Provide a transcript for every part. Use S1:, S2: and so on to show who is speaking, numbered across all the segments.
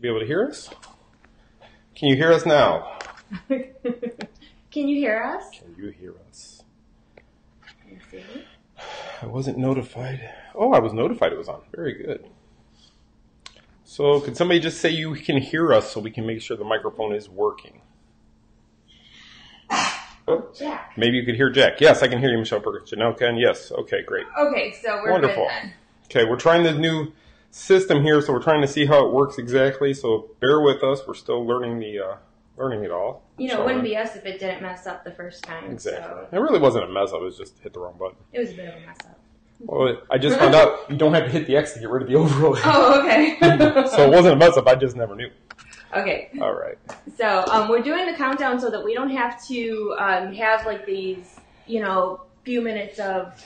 S1: Be able to hear us? Can you hear us now?
S2: Can you hear us?
S1: Can you hear us?
S2: Let's see.
S1: I wasn't notified. Oh, I was notified it was on. Very good. So could somebody just say you can hear us so we can make sure the microphone is working? Oh,
S2: Jack.
S1: Maybe you could hear Jack. Yes, I can hear you, Michelle Perkins. Janelle can? Yes. Okay, great.
S2: Okay, so we're
S1: Wonderful.
S2: good then.
S1: Okay, we're trying the new system here, so we're trying to see how it works exactly. So bear with us. We're still learning learning it all.
S2: You know, it wouldn't be us if it didn't mess up the first time.
S1: Exactly.
S2: So.
S1: It really wasn't a mess up. It was just hit the wrong button.
S2: It was a bit of a mess up.
S1: Well, I just found out you don't have to hit the X to get rid of the overlay.
S2: Oh, okay.
S1: So it wasn't a mess up. I just never knew.
S2: Okay.
S1: All right.
S2: So we're doing the countdown so that we don't have to have like these, few minutes of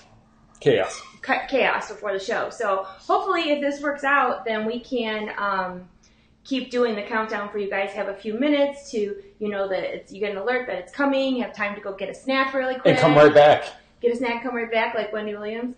S1: Chaos
S2: before the show. So hopefully if this works out, then we can keep doing the countdown for you guys. Have a few minutes to, that you get an alert that it's coming. You have time to go get a snack really quick.
S1: And come right back.
S2: Get a snack, come right back, like Wendy Williams.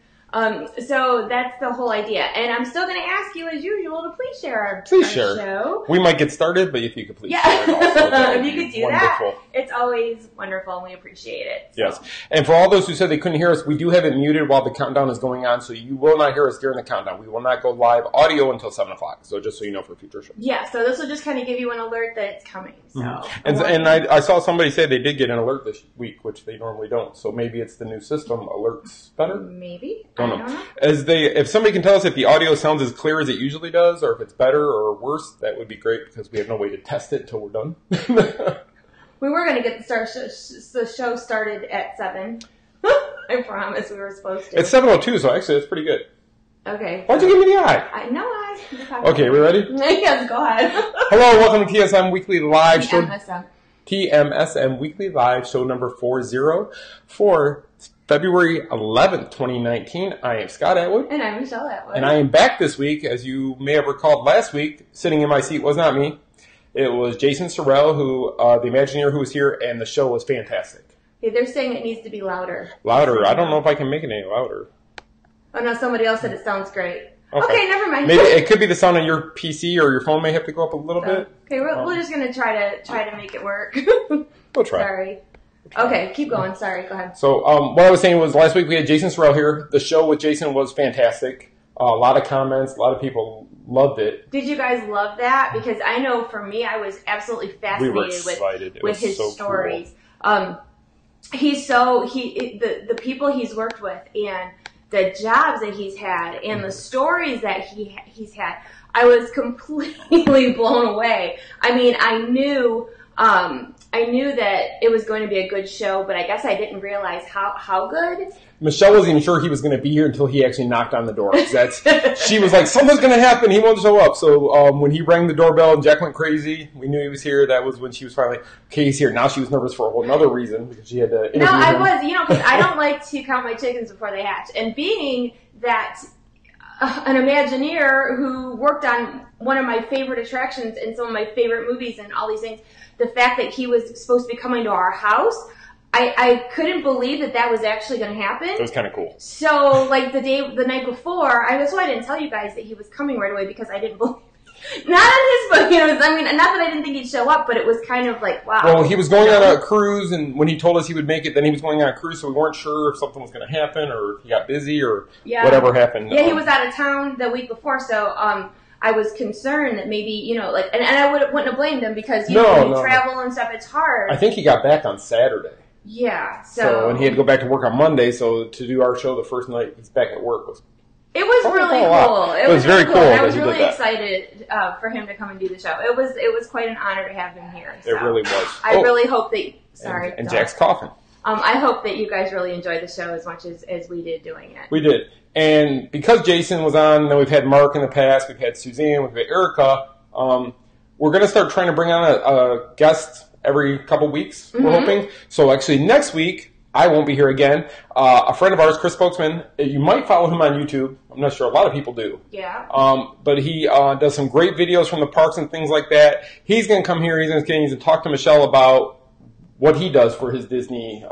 S2: So that's the whole idea. And I'm still going to ask you, as usual, to please share our show.
S1: We might get started, but if you could please share it also.
S2: If you could do
S1: wonderful.
S2: that, it's always wonderful, and we appreciate it. So.
S1: Yes. And for all those who said they couldn't hear us, we do have it muted while the countdown is going on, so you will not hear us during the countdown. We will not go live audio until 7 o'clock, so just so you know for future shows.
S2: Yeah, so this will just kind of give you an alert that it's coming. So.
S1: Mm-hmm. And I saw somebody say they did get an alert this week, which they normally don't. So maybe it's the new system alerts better.
S2: Maybe.
S1: I don't know. If somebody can tell us if the audio sounds as clear as it usually does, or if it's better or worse, that would be great because we have no way to test it until we're done.
S2: We were going to get the show started at 7. I promise we were supposed to.
S1: It's 7:02, so actually it's pretty good.
S2: Okay.
S1: Why'd you give me the eye?
S2: I know I.
S1: Okay, we ready?
S2: Yes, go ahead.
S1: Hello, welcome to TSM Weekly Live Show.
S2: TMSM.
S1: TMSM Weekly Live Show number 40 for February 11th, 2019. I am Scott Atwood.
S2: And I'm Michelle Atwood.
S1: And I am back this week. As you may have recalled last week, sitting in my seat was not me. It was Jason Sorrell, the Imagineer, who was here, and the show was fantastic.
S2: Okay, they're saying it needs to be louder.
S1: Louder? I don't know if I can make it any louder.
S2: Oh, no, somebody else said it sounds great. Okay, never mind.
S1: Maybe it could be the sound on your PC or your phone may have to go up a little bit.
S2: Okay, we're just going to try to make it work.
S1: We'll try.
S2: Sorry. Okay, keep going. Sorry, go ahead.
S1: So what I was saying was last week we had Jason Sorrell here. The show with Jason was fantastic. A lot of comments. A lot of people loved it.
S2: Did you guys love that? Because I know for me, I was absolutely fascinated with his stories. Cool. The people he's worked with and the jobs that he's had and the stories that he's had. I was completely blown away. I mean, I knew that it was going to be a good show, but I guess I didn't realize how good.
S1: Michelle wasn't even sure he was going to be here until he actually knocked on the door. She was like, something's going to happen. He won't show up. So when he rang the doorbell and Jack went crazy, we knew he was here. That was when she was finally, okay, he's here. Now she was nervous for a whole other reason because she had to interview him.
S2: No, I was, because I don't like to count my chickens before they hatch. And being that an Imagineer who worked on one of my favorite attractions and some of my favorite movies and all these things, the fact that he was supposed to be coming to our house, I couldn't believe that was actually going to happen.
S1: It was kind of cool.
S2: So, like the night before, I didn't tell you guys that he was coming right away because I didn't believe. Not on his book, not that I didn't think he'd show up, but it was kind of like, wow.
S1: Well, he was going on a cruise, and when he told us he would make it, then he was going on a cruise, so we weren't sure if something was going to happen, or he got busy, or whatever happened.
S2: Yeah, he was out of town the week before, so I was concerned that maybe, and I wouldn't have blamed him because, when you travel and stuff, it's hard.
S1: I think he got back on Saturday.
S2: Yeah,
S1: and he had to go back to work on Monday, so to do our show the first night he's back at work was...
S2: It was really cool.
S1: It was very cool.
S2: I was really excited for him to come and do the show. It was quite an honor to have him here. So.
S1: It really was.
S2: I really hope that... Sorry.
S1: And Jack's coughing.
S2: I hope that you guys really enjoyed the show as much as we did doing it.
S1: We did. And because Jason was on, then we've had Mark in the past, we've had Suzanne, we've had Erica, we're going to start trying to bring on a guest every couple weeks, we're hoping. So actually next week, I won't be here again. A friend of ours, Chris Spokesman, you might follow him on YouTube. I'm not sure. A lot of people do.
S2: Yeah.
S1: But he does some great videos from the parks and things like that. He's going to come here. He's going to talk to Michelle about what he does for his Disney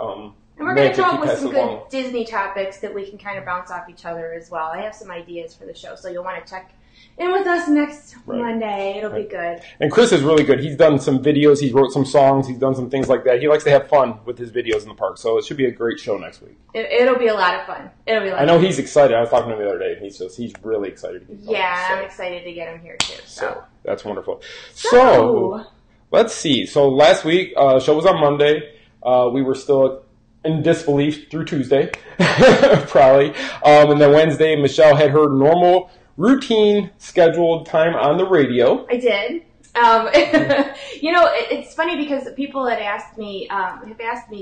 S2: And we're going to come up with some good Disney topics that we can kind of bounce off each other as well. I have some ideas for the show, so you'll want to check in with us next Monday. It'll be good.
S1: And Chris is really good. He's done some videos. He wrote some songs. He's done some things like that. He likes to have fun with his videos in the park. So it should be a great show next week.
S2: It'll be a lot of fun.
S1: I know he's excited. I was talking to him the other day, and he's really excited.
S2: I'm excited to get him here, too.
S1: So that's wonderful. So let's see. So last week, show was on Monday. We were still in disbelief through Tuesday, probably. And then Wednesday, Michelle had her normal routine scheduled time on the radio.
S2: I did. It's funny because people have asked me,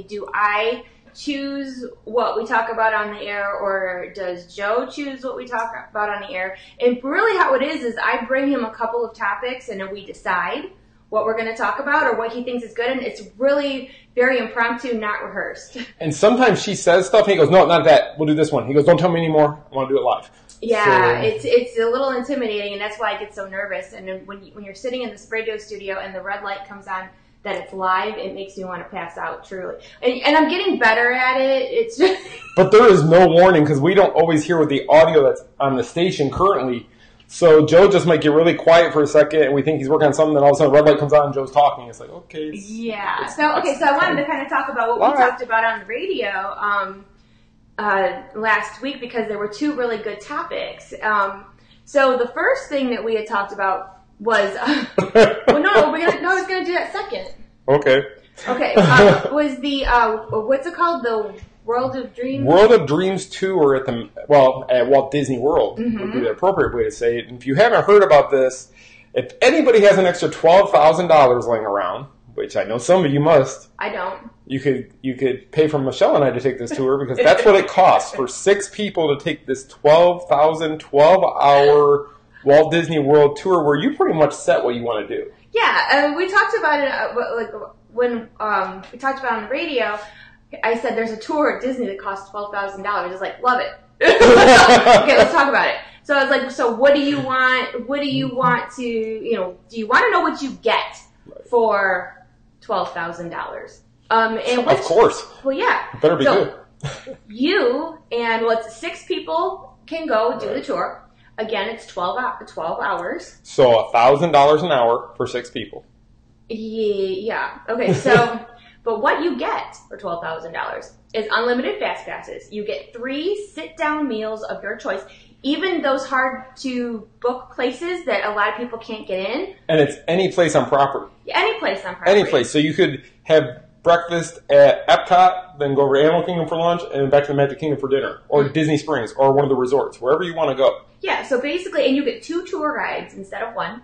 S2: do I choose what we talk about on the air, or does Joe choose what we talk about on the air? And really how it is I bring him a couple of topics and then we decide what we're going to talk about or what he thinks is good, and it's really very impromptu, not rehearsed.
S1: And sometimes she says stuff and he goes, no, not that, we'll do this one. He goes, don't tell me anymore, I want to do it live.
S2: Yeah, so it's a little intimidating, and that's why I get so nervous. And then when you're sitting in this radio studio and the red light comes on that it's live, it makes me want to pass out, truly. And I'm getting better at it. It's just
S1: But there is no warning because we don't always hear with the audio that's on the station currently. So Joe just might get really quiet for a second, and we think he's working on something, then all of a sudden red light comes on and Joe's talking. It's like, okay.
S2: So I wanted to kind of talk about what we talked about on the radio last week, because there were two really good topics. So the first thing that we had talked about was I was going to do that second.
S1: Okay.
S2: Was the what's it called? The World of Dreams?
S1: World of Dreams tour at Walt Disney World would be the appropriate way to say it. And if you haven't heard about this, if anybody has an extra $12,000 laying around, which I know some of you must.
S2: I don't.
S1: You could pay for Michelle and I to take this tour, because that's what it costs for 6 people to take this 12-hour Walt Disney World tour, where you pretty much set what you want to do.
S2: Yeah, we talked about it when we talked about it on the radio. I said there's a tour at Disney that costs $12,000. It's like, love it. Okay, let's talk about it. So I was like, so what do you want? What do you want to, do you want to know what you get for $12,000?
S1: Of course.
S2: Well, yeah.
S1: It better be good.
S2: You and 6 people can go do the tour. Again, it's 12 hours.
S1: So $1,000 an hour for 6 people.
S2: Yeah. Okay, so... But what you get for $12,000 is unlimited fast passes. You get 3 sit-down meals of your choice, even those hard-to-book places that a lot of people can't get in.
S1: And it's any place on property.
S2: Any place on property.
S1: Any place. So you could have breakfast at Epcot, then go over to Animal Kingdom for lunch, and back to the Magic Kingdom for dinner, or Disney Springs, or one of the resorts, wherever you want to go.
S2: Yeah, so basically, and you get 2 tour guides instead of 1.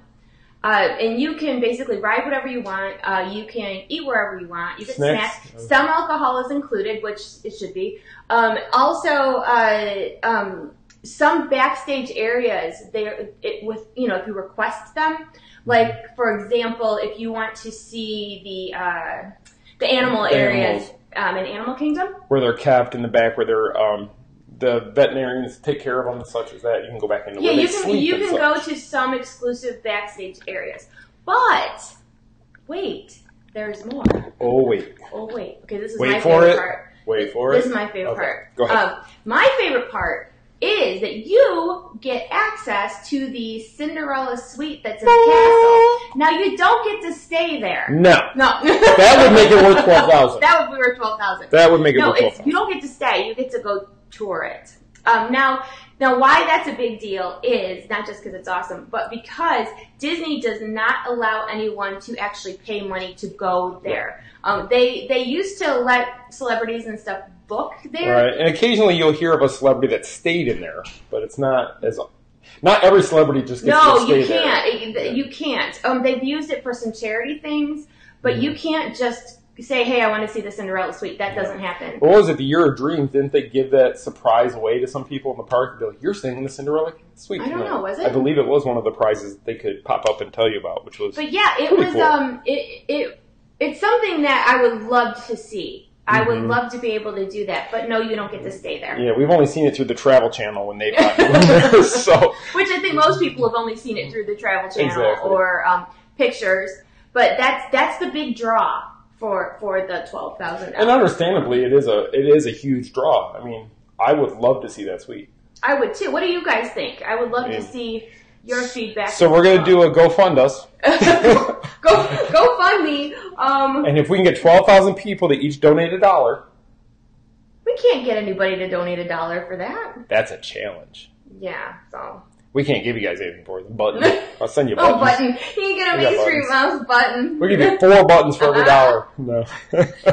S2: And you can basically ride whatever you want. You can eat wherever you want. You get snacks. Some alcohol is included, which it should be. Also, some backstage areas, if you request them, like for example, if you want to see the animal areas in Animal Kingdom,
S1: where they're kept in the back, where they're the veterinarians take care of them and such as that, you can go back into where they sleep.
S2: You can go to some exclusive backstage areas. But wait, there's more.
S1: Oh wait.
S2: Okay, this is my favorite part.
S1: Wait for it.
S2: This is my favorite part.
S1: Go ahead.
S2: My favorite part is that you get access to the Cinderella suite that's in the castle. Now, you don't get to stay there.
S1: No. That would make it worth $12,000.
S2: That would be worth $12,000.
S1: That would make it worth $12,000.
S2: You don't get to stay. You get to go tour it. Now, why that's a big deal is not just because it's awesome, but because Disney does not allow anyone to actually pay money to go there. They used to let celebrities and stuff book there.
S1: Right, and occasionally you'll hear of a celebrity that stayed in there, but it's not every celebrity just gets to stay there.
S2: You can't. They've used it for some charity things, but you can't just say, hey, I want to see the Cinderella suite. That doesn't happen.
S1: What was it, the Year of Dreams? Didn't they give that surprise away to some people in the park? And be like, you're staying in the Cinderella suite.
S2: I don't know, was it?
S1: I believe it was one of the prizes they could pop up and tell you about, which was
S2: But yeah, it was
S1: cool.
S2: It's something that I would love to see. I would love to be able to do that, but no, you don't get to stay there.
S1: Yeah, we've only seen it through the Travel Channel when they got there, so.
S2: Which I think most people have only seen it through the Travel Channel or pictures. But that's the big draw for the $12,000.
S1: And understandably, it is a huge draw. I mean, I would love to see that suite.
S2: I would too. What do you guys think? I would love to see your feedback.
S1: So we're going to do a GoFund us.
S2: Go fund me.
S1: And if we can get 12,000 people to each donate $1.
S2: We can't get anybody to donate $1 for that.
S1: That's a challenge.
S2: Yeah, so.
S1: We can't give you guys anything for it. Button. I'll send you a button.
S2: Oh, button. You can get a Main Street Mouse button.
S1: We'll give you 4 buttons for every $1. No.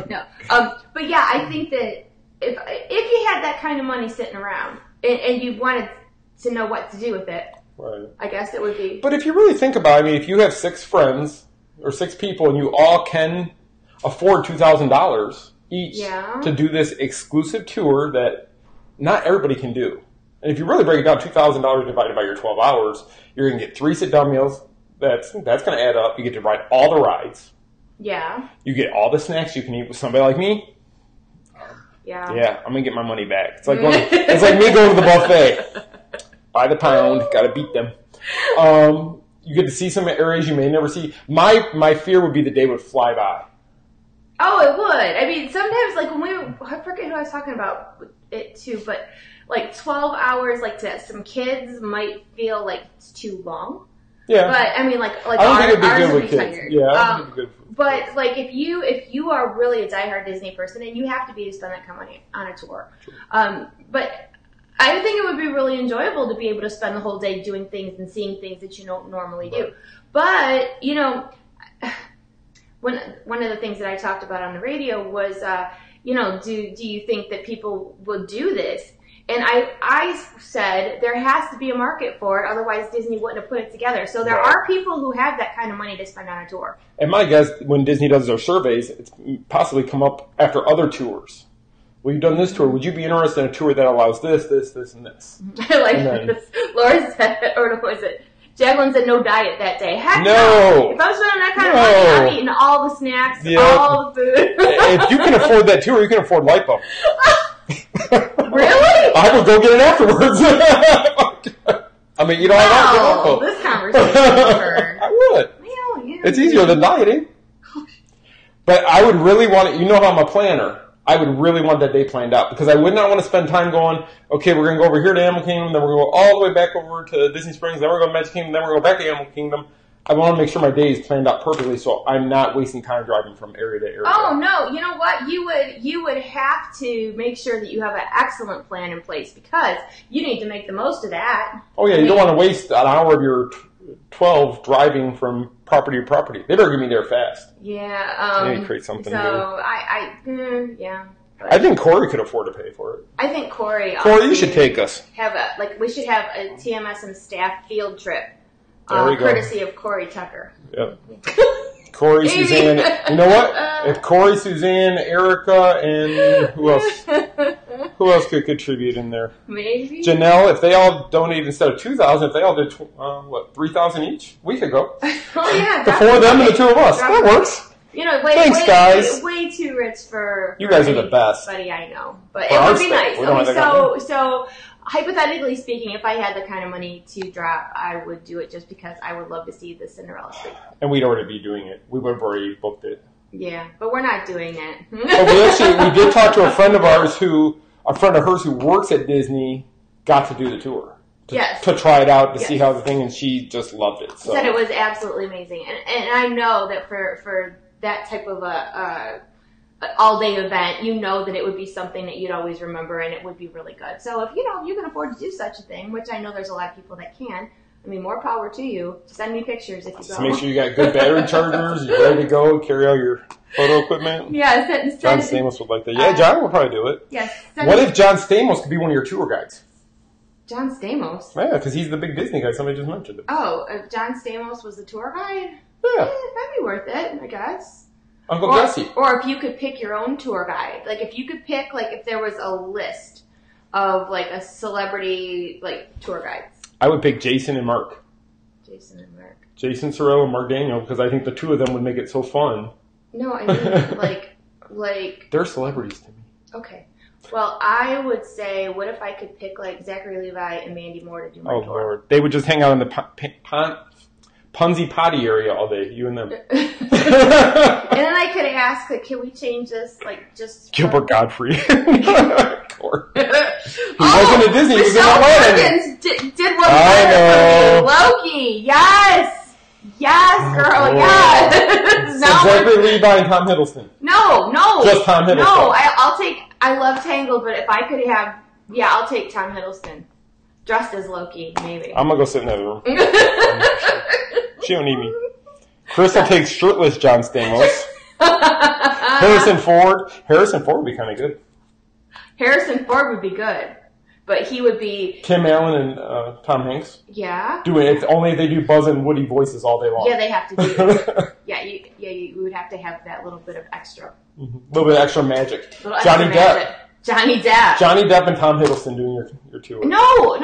S2: No. But yeah, I think that if you had that kind of money sitting around and you wanted to know what to do with it,
S1: right.
S2: I guess it would be.
S1: But if you really think about it, I mean, if you have 6 friends or 6 people and you all can afford $2,000 each to do this exclusive tour that not everybody can do. And if you really break it down, $2,000 divided by your 12 hours, you're going to get 3 sit-down meals. That's going to add up. You get to ride all the rides.
S2: Yeah.
S1: You get all the snacks you can eat with somebody like me.
S2: Yeah.
S1: Yeah, I'm going to get my money back. It's like me going to the buffet. By the pound, got to beat them. You get to see some areas you may never see. My fear would be the day would fly by.
S2: Oh, it would. I mean, sometimes, like, I forget who I was talking about it too, but, like, 12 hours, like, to some kids might feel like it's too long. Yeah. But, I mean, like
S1: I don't think it'd be good with kids.
S2: Tired.
S1: Yeah, I don't think it'd be good for
S2: but,
S1: kids.
S2: like, if you are really a diehard Disney person, and you have to be to spend that kind of money on a tour. But I think it would be really enjoyable to be able to spend the whole day doing things and seeing things that you don't normally do. But, you know, one of the things that I talked about on the radio was, you know, do you think that people will do this? And I said there has to be a market for it, otherwise Disney wouldn't have put it together. So there are people who have that kind of money to spend on a tour.
S1: And my guess, when Disney does their surveys, it's possibly come up after other tours. Well, you've done this tour. Would you be interested in a tour that allows this, and this?
S2: I like this. Laura said, or was it? Jacqueline said no diet that day. Heck
S1: no.
S2: If I'm spending that kind of money, I'm eating all the snacks, all the food.
S1: If you can afford that tour, you can afford lipo.
S2: Really?
S1: I would go get it afterwards. I mean, you know, I
S2: like this conversation over.
S1: I would.
S2: Well, yeah,
S1: it's easier than dieting. But I would really want it. You know how I'm a planner. I would really want that day planned out because I would not want to spend time going, okay, we're going to go over here to Animal Kingdom, then we're going to go all the way back over to Disney Springs, then we're going to Magic Kingdom, then we're going to go back to Animal Kingdom. I want to make sure my day is planned out perfectly so I'm not wasting time driving from area to area.
S2: Oh, no. You know what? You would have to make sure that you have an excellent plan in place because you need to make the most of that.
S1: Oh, yeah. You don't want to waste an hour of your 12 driving from property to property. They better get me there fast.
S2: Yeah.
S1: They need to create something new.
S2: Yeah.
S1: I think Corey could afford to pay for it.
S2: I think Corey,
S1: you should take us.
S2: We should have a TMSM staff field trip.
S1: There we go.
S2: Courtesy of Corey Tucker.
S1: Yep. Corey, Suzanne. You know what? If Corey, Suzanne, Erica, and who else? Who else could contribute in there?
S2: Maybe
S1: Janelle. If they all donate instead of $2,000, if they all did $3,000 each, we could go.
S2: Oh yeah,
S1: the 4 of them and the 2 of us. That works.
S2: You know,
S1: thanks, guys.
S2: Way too rich for
S1: you guys are the best.
S2: Buddy, I know, but it would be nice. Okay, so hypothetically speaking, if I had the kind of money to drop, I would do it just because I would love to see the Cinderella suite.
S1: And we'd already be doing it. We would have already booked it.
S2: Yeah, but we're not doing it.
S1: But we did talk to a friend of hers who works at Disney, got to do the tour. To try it out, to see how the thing, and she just loved it. So.
S2: Said it was absolutely amazing. And I know that for that type of a all-day event, you know that it would be something that you'd always remember and it would be really good. So if you can afford to do such a thing, which I know there's a lot of people that can, I mean, more power to you. Send me pictures if you go.
S1: Just make sure you got good battery chargers, you're ready to go, carry all your photo equipment.
S2: Yeah,
S1: John Stamos would like that. Yeah, John would probably do it.
S2: Yes.
S1: What if John Stamos could be one of your tour guides?
S2: John Stamos?
S1: Yeah, because he's the big Disney guy. Somebody just mentioned it.
S2: Oh, if John Stamos was the tour guide?
S1: Yeah.
S2: That'd be worth it, I guess.
S1: Uncle Jesse.
S2: Or if you could pick your own tour guide. Like, if you could pick, like, if there was a list of, like, a celebrity, like, tour guides.
S1: I would pick Jason and Mark. Jason Sorrell and Mark Daniel, because I think the 2 of them would make it so fun.
S2: No, I mean, like...
S1: They're celebrities to me.
S2: Okay. Well, I would say, what if I could pick, like, Zachary Levi and Mandy Moore to do my tour?
S1: Oh, Lord. They would just hang out in the Punzi potty area all day, you and them.
S2: And then I could ask, like, can we change this, like, just...
S1: Gilbert Godfrey. He wasn't at Disney, he was in Atlanta.
S2: Did one better for me. Loki, yes! Yes, girl, yes!
S1: So Zachary Levi and Tom Hiddleston.
S2: No.
S1: Just Tom Hiddleston.
S2: No, I love Tangled, but if I could have, I'll take Tom Hiddleston. Dressed as Loki, maybe.
S1: I'm gonna go sit in the other room. She don't need me. Crystal takes shirtless John Stamos. Harrison Ford. Harrison Ford would be kind of good.
S2: Harrison Ford would be good, but he would be...
S1: Tim Allen and Tom Hanks.
S2: Yeah.
S1: It's only if they do Buzz and Woody voices all day long.
S2: Yeah, they have to do it. You would have to have that little bit of extra.
S1: A little bit of extra magic.
S2: Johnny Depp. Johnny Depp and Tom Hiddleston doing your tour. No.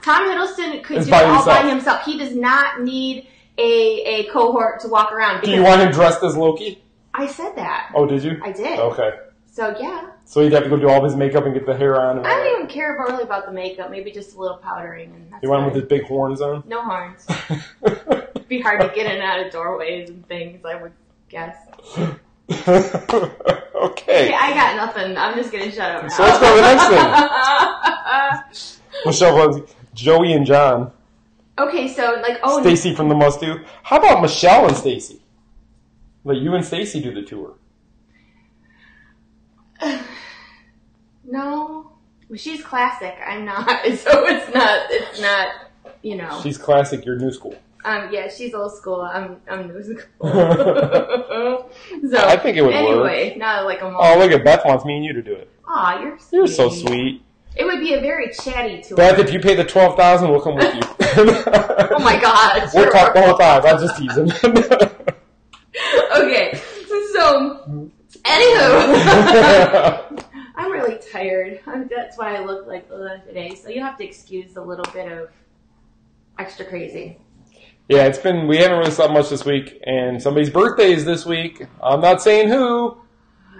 S2: Tom Hiddleston could do it all by himself. He does not need a cohort to walk around.
S1: Do you want him dressed as Loki?
S2: I said that.
S1: Oh, did you?
S2: I did.
S1: Okay.
S2: So, yeah.
S1: So he'd have to go do all of his makeup and get the hair on.
S2: I don't even care really about the makeup. Maybe just a little powdering. And that's
S1: you want him with his big horns on?
S2: No horns. It'd be hard to get in and out of doorways and things, I would guess. Okay, I got nothing. I'm just going to shut up now.
S1: So let's go to the next thing. Michelle was Joey and John.
S2: Okay, so
S1: Stacy from the Must Do. How about Michelle and Stacy? Let you and Stacy do the tour.
S2: No. Well, she's classic. I'm not. So it's not, you know.
S1: She's classic, you're new school.
S2: Yeah, she's old school. I'm new school. So
S1: I think it would work.
S2: Anyway, not like a mom.
S1: Oh, look at Beth wants me and you to do it.
S2: Aw, you're sweet.
S1: You're so sweet.
S2: It would be a very chatty tour.
S1: Beth, if you pay the $12,000, we'll come with you.
S2: Oh my God.
S1: We'll talk the whole time. I'm just teasing.
S2: Okay, so anywho, I'm really tired. That's why I look like today. So you have to excuse a little bit of extra crazy.
S1: Yeah, we haven't really slept much this week, and somebody's birthday is this week. I'm not saying who.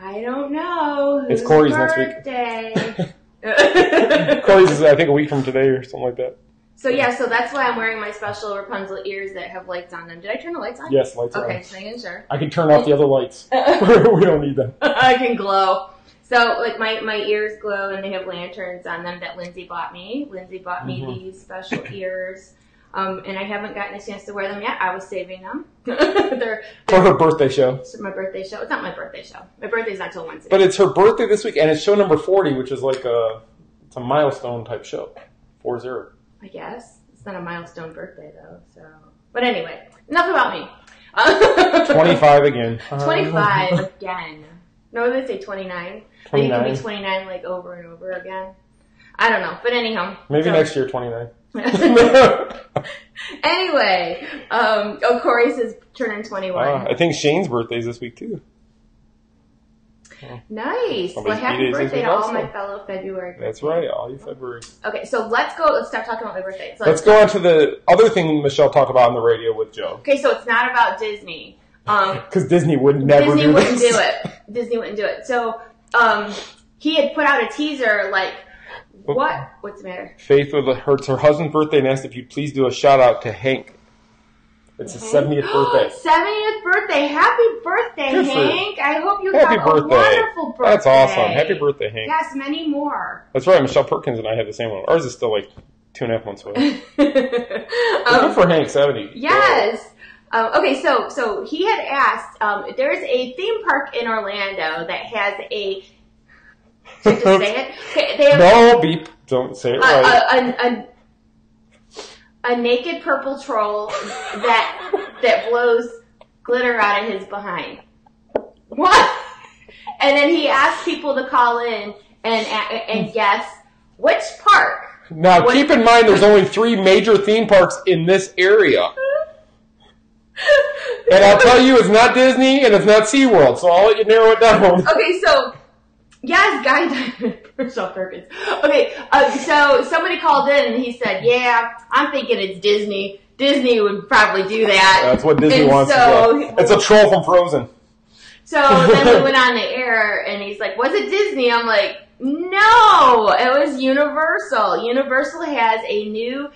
S2: I don't know.
S1: It's Corey's
S2: birthday?
S1: Next week. Corey's is, I think, a week from today or something like that.
S2: So so that's why I'm wearing my special Rapunzel ears that have lights on them. Did I turn the lights on?
S1: Yes, lights on.
S2: Okay, just making sure.
S1: I can turn off the other lights. We don't need them.
S2: I can glow. So, my ears glow, and they have lanterns on them that Lindsay bought me. Lindsay bought me these special ears. And I haven't gotten a chance to wear them yet. I was saving them. they're
S1: for her birthday show.
S2: It's my birthday show. It's not my birthday show. My birthday's not till Wednesday.
S1: But it's her birthday this week, and it's show number 40, which is like it's a milestone type show. 40.
S2: I guess. It's not a milestone birthday, though. So, but anyway, enough about me.
S1: 25 again.
S2: 25 again. No, they say 29.
S1: 29.
S2: You can be 29 like over and over again. I don't know. But anyhow.
S1: Maybe next year, 29.
S2: Anyway, Corey's is turning 21.
S1: I think Shane's birthday is this week too.
S2: Nice. Well, happy birthday to all my fellow February.
S1: That's right, all you February.
S2: Okay, so let's start talking about my birthday. So
S1: let's go on to the other thing Michelle talked about on the radio with Joe.
S2: Okay, so it's not about Disney.
S1: Because Disney would never
S2: Disney
S1: do
S2: wouldn't
S1: this.
S2: do it. Disney wouldn't do it. So, he had put out a teaser like, what? What's the matter?
S1: Faith it's her husband's birthday and asked if you'd please do a shout out to Hank. It's his 70th birthday.
S2: 70th birthday. Happy birthday,
S1: Good
S2: Hank. I hope you
S1: Happy
S2: have
S1: birthday.
S2: A wonderful birthday.
S1: That's awesome. Happy birthday, Hank.
S2: Yes, many more.
S1: That's right. Michelle Perkins and I have the same one. Ours is still like 2.5 months away. Good for Hank, 70.
S2: Yes. Okay, so he had asked, there's a theme park in Orlando that has a... Should I just say it? Okay, they have
S1: no, beep. Don't say it right.
S2: A naked purple troll that blows glitter out of his behind. What? And then he asked people to call in and guess which park.
S1: Now, keep in mind there's only 3 major theme parks in this area. And I'll tell you, it's not Disney and it's not SeaWorld, so I'll let you narrow it down.
S2: Okay, so... Yes, guy Michelle Perkins. Okay, so somebody called in and he said, "Yeah, I'm thinking it's Disney. Disney would probably do that."
S1: That's what Disney wants to do. It's a troll from Frozen.
S2: So then we went on the air and he's like, "Was it Disney?" I'm like, "No, it was Universal. Universal has a new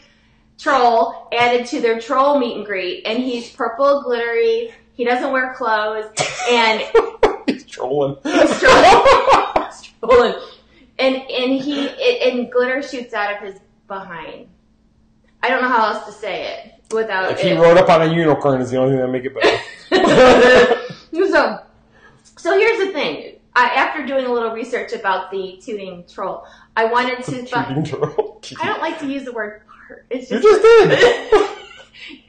S2: troll added to their troll meet and greet, and he's purple, glittery. He doesn't wear clothes, and
S1: he's trolling.
S2: He's trolling. And glitter shoots out of his behind. I don't know how else to say it without.
S1: If he rode up on a unicorn, is the only thing that make it better.
S2: So here's the thing. After doing a little research about the tooting troll, I wanted to.
S1: Tooting troll.
S2: I don't like to use the word part. It's just,
S1: you just did.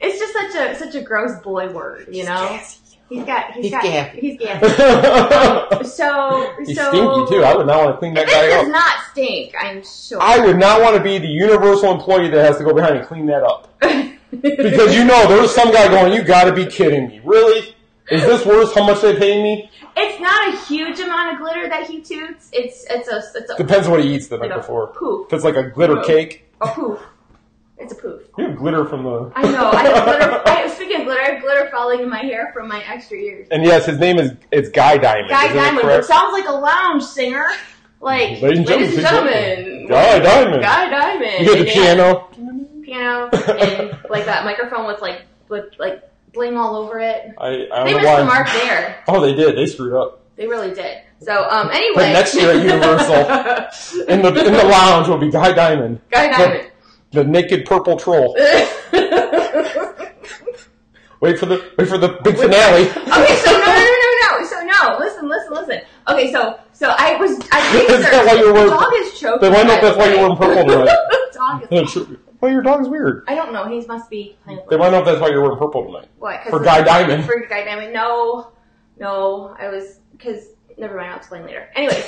S2: It's just such a gross boy word, you know. He's gassy. So
S1: he's stinky too. I would not want to clean that guy up.
S2: It does not stink, I'm sure.
S1: I would not want to be the universal employee that has to go behind and clean that up. Because there's some guy going, you got to be kidding me. Really? Is this worth how much they pay me?
S2: It's not a huge amount of glitter that he toots. It's a
S1: depends what he eats the night before.
S2: Poof.
S1: If it's like a glitter cake.
S2: A poof. It's a poof.
S1: You have glitter from the...
S2: I know. I have glitter. Speaking of glitter, I have glitter falling in my hair from my extra ears.
S1: And yes, his name is Guy Diamond.
S2: Guy Diamond, which sounds like a lounge singer. Like, ladies and gentlemen.
S1: Guy Diamond.
S2: Guy Diamond.
S1: You get the piano.
S2: Piano and like that microphone with bling all over it.
S1: They
S2: missed the mark there.
S1: Oh, they did. They screwed up.
S2: They really did. So, anyway.
S1: But next year at Universal, in the lounge will be Guy Diamond.
S2: Guy Diamond.
S1: The naked purple troll. Wait for the big finale.
S2: Okay, so no. So no. Listen. Okay, so I researched. The dog is choking.
S1: They might know that's why you were in purple tonight.
S2: Dog is.
S1: Well, your dog's weird.
S2: I don't know. He must be playing.
S1: They might know if that's why you were in purple tonight.
S2: What?
S1: For Guy Diamond.
S2: For Guy Diamond. No. I was because. Never mind. I'll explain later. Anyway,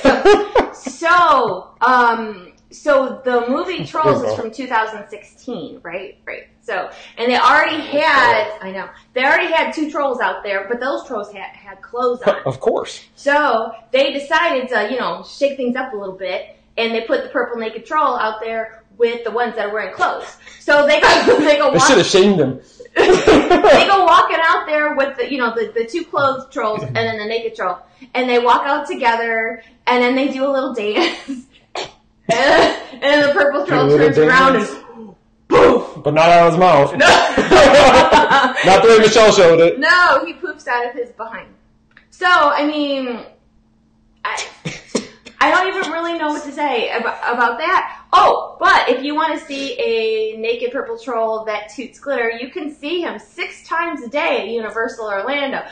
S2: so the movie Trolls is from 2016, right? Right. So, and they already had 2 trolls out there, but those trolls had clothes on.
S1: Of course.
S2: So they decided to, shake things up a little bit, and they put the purple naked troll out there with the ones that are wearing clothes. So they
S1: should have shamed him.
S2: They go walking out there with the 2 clothed trolls and then the naked troll, and they walk out together, and then they do a little dance. And then the purple troll turns around and poof!
S1: But not out of his mouth. No. Not the way Michelle showed it.
S2: No, he poofs out of his behind. So, I mean, I don't even really know what to say about that. Oh, but if you want to see a naked purple troll that toots glitter, you can see him 6 times a day at Universal Orlando.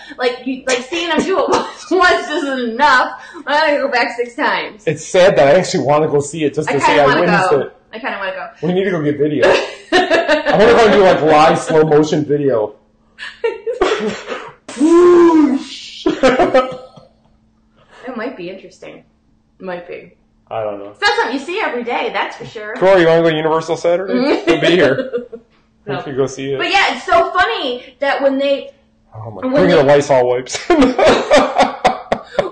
S2: Seeing him do it once isn't enough. I gotta go back 6 times.
S1: It's sad that I actually want to go see it just to say I witnessed it.
S2: I kind of want to go.
S1: We need to go get video. I want to go do live slow motion video.
S2: It might be interesting. Might be.
S1: I don't know.
S2: It's not something you see every day, that's for sure.
S1: Corey, you want to go to Universal Saturday? We'll be here. No. We can go see it.
S2: But yeah, it's so funny that when they...
S1: Oh my God. Bring the Lysol wipes.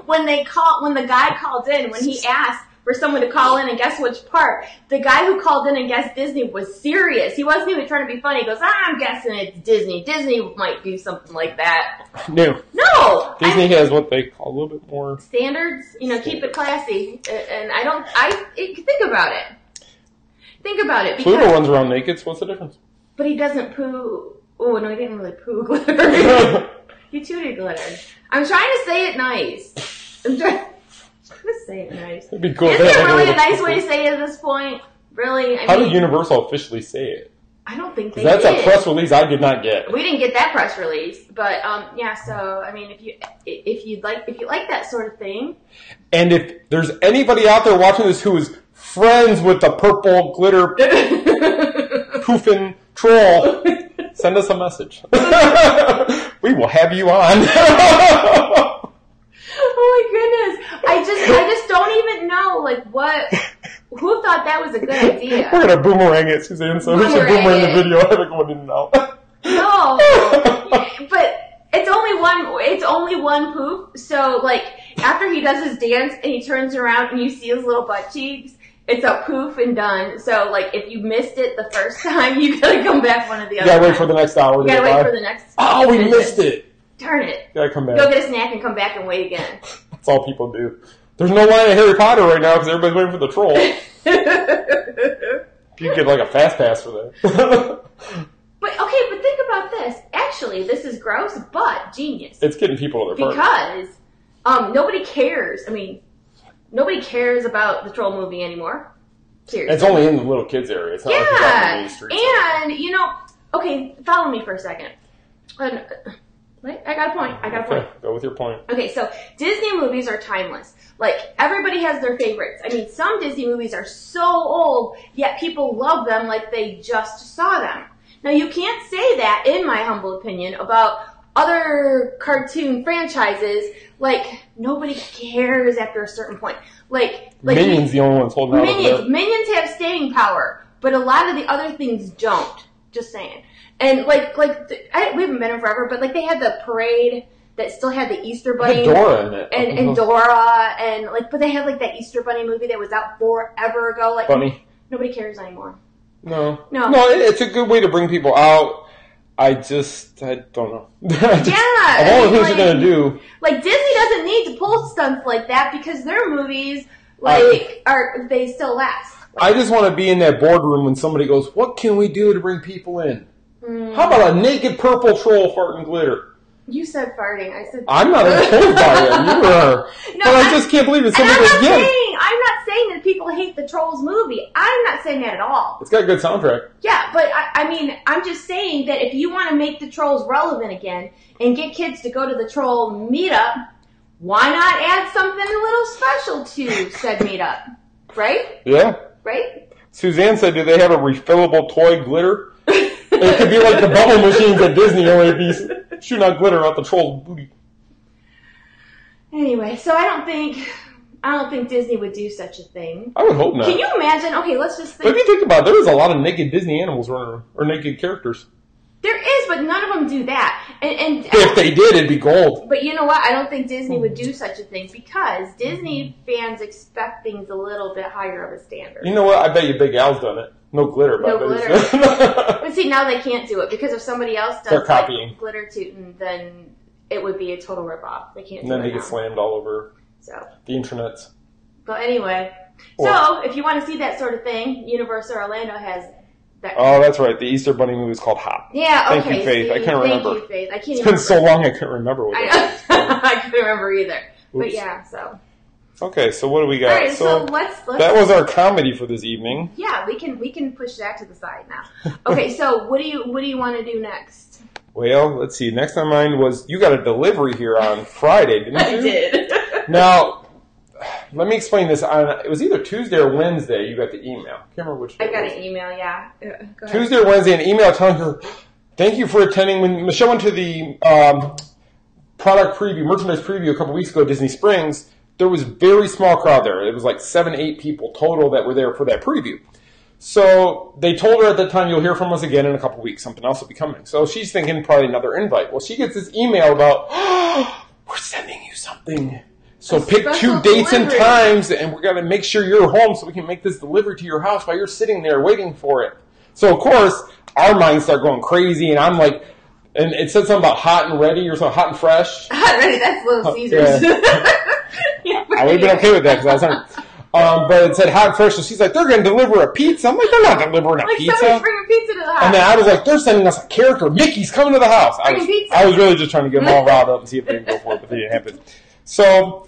S2: when the guy called in, when he asked for someone to call in and guess which part, the guy who called in and guessed Disney was serious. He wasn't even trying to be funny. He goes, I'm guessing it's Disney. Disney might do something like that. No.
S1: Disney has what they call a little bit more...
S2: standards. Keep it classy. And think about it. Think about it.
S1: Pluto runs around naked, so what's the difference?
S2: But he doesn't poo... Oh, no, he didn't really poo glitter. He tooted glitter. I'm trying to say it nice. I'm trying to say it nice.
S1: It'd be cool.
S2: Isn't it really a nice way to say it at this point? Really?
S1: How did Universal officially say it?
S2: I don't think they
S1: did. That's
S2: a
S1: press release I did not get.
S2: We didn't get that press release, but yeah. So I mean, if you like that sort of thing,
S1: and if there's anybody out there watching this who is friends with the purple glitter poofing troll, send us a message. We will have you on.
S2: Oh my goodness! I just don't even know what. Who thought that was a good idea?
S1: We're gonna boomerang it, Suzanne. So we should boomerang the video. I think going in and out.
S2: No, but it's only one poof. So after he does his dance and he turns around and you see his little butt cheeks, it's a poof and done. So if you missed it the first time, you gotta come back one of the other.
S1: You gotta wait for the next hour.
S2: You gotta wait for the next.
S1: Oh, we missed it.
S2: Darn it!
S1: You gotta come back.
S2: Go get a snack and come back and wait again.
S1: That's all people do. There's no line of Harry Potter right now because everybody's waiting for the troll. You could get a fast pass for that.
S2: But think about this. Actually, this is gross, but genius.
S1: It's getting people to their
S2: party. Because nobody cares. I mean, nobody cares about the Troll movie anymore. Seriously.
S1: It's only in the little kids area. It's not like it's out in the main streets.
S2: And, okay, follow me for a second. I got a point.
S1: Okay, go with your point.
S2: Okay, so Disney movies are timeless. Like, everybody has their favorites. I mean, some Disney movies are so old, yet people love them like they just saw them. Now, you can't say that, in my humble opinion, about other cartoon franchises. Like, nobody cares after a certain point. Like
S1: Minions, the only ones holding out.
S2: Minions have staying power, but a lot of the other things don't. Just saying. And we haven't been in forever, but like they had the parade that still had the Easter Bunny.
S1: Had Dora in it.
S2: And Dora, and but they had like that Easter Bunny movie that was out forever ago. Like
S1: Bunny.
S2: Nobody cares anymore.
S1: No. It's a good way to bring people out. I don't know. Of all the things you're gonna do,
S2: like Disney doesn't need to pull stunts like that because their movies they still last.
S1: I just want to be in that boardroom when somebody goes, "What can we do to bring people in? How about a naked purple troll farting glitter?"
S2: You said farting. I said
S1: I'm not imposed by it. You were. No, but I just can't believe it. Somebody goes,
S2: I'm not saying that people hate the Trolls movie. I'm not saying that at all.
S1: It's got a good soundtrack.
S2: Yeah, but I'm just saying that if you want to make the Trolls relevant again and get kids to go to the Troll meetup, why not add something a little special to said meetup? Right?
S1: Yeah.
S2: Right?
S1: Suzanne said, do they have a refillable toy glitter? It could be like the bubble machines at Disney, only be shooting out glitter out the troll's booty.
S2: Anyway, so I don't think Disney would do such a thing.
S1: I would hope not.
S2: Can you imagine? Okay, let's just think.
S1: But if you think about it, there was a lot of naked Disney animals running around, or naked characters.
S2: There is, but none of them do that. And
S1: if they did, it'd be gold.
S2: But you know what? I don't think Disney would do such a thing because Disney fans expect things a little bit higher of a standard.
S1: You know what? I bet you Big Al's done it. No glitter, but
S2: no glitter. But see, now they can't do it because if somebody else does glitter tootin', then it would be a total ripoff. They can't.
S1: And then they get slammed all over the intranets.
S2: But anyway, so if you want to see that sort of thing, Universal Orlando has.
S1: Oh, that's right. The Easter Bunny movie is called Hop.
S2: Yeah, okay.
S1: Thank you, Faith. I can't remember.
S2: Thank you, Faith.
S1: It's been so long I couldn't remember what it was.
S2: I couldn't remember either. Oops. But yeah, so.
S1: Okay, so what do we got?
S2: All right, so let's
S1: that was our comedy for this evening.
S2: Yeah, we can push that to the side now. Okay, so what do you want to do next?
S1: Well, let's see. Next on mine was you got a delivery here on Friday, didn't you?
S2: I did.
S1: Now, let me explain this. It was either Tuesday or Wednesday you got the email. I can't remember which day.
S2: I got an email, yeah. Go ahead.
S1: Tuesday or Wednesday, an email telling her, thank you for attending. When Michelle went to the merchandise preview a couple weeks ago at Disney Springs, there was a very small crowd there. It was like 7-8 people total that were there for that preview. So they told her at that time, you'll hear from us again in a couple weeks. Something else will be coming. So she's thinking probably another invite. Well, she gets this email about, we're sending you something. So pick 2 dates and times, and we're going to make sure you're home so we can make this delivery to your house while you're sitting there waiting for it. So, of course, our minds start going crazy, and I'm like, and it said something about hot and ready or something, hot and fresh.
S2: Hot and ready, that's Little Caesars.
S1: Yeah. I would have been okay with that because I was hungry. But it said hot and fresh, so she's like, they're going to deliver a pizza. I'm like, they're not delivering a pizza.
S2: Somebody's bringing pizza to the house.
S1: And then I was like, they're sending us a character. Mickey's coming to the house. I was really just trying to get them all riled up and see if they can go for it, but it didn't happen. So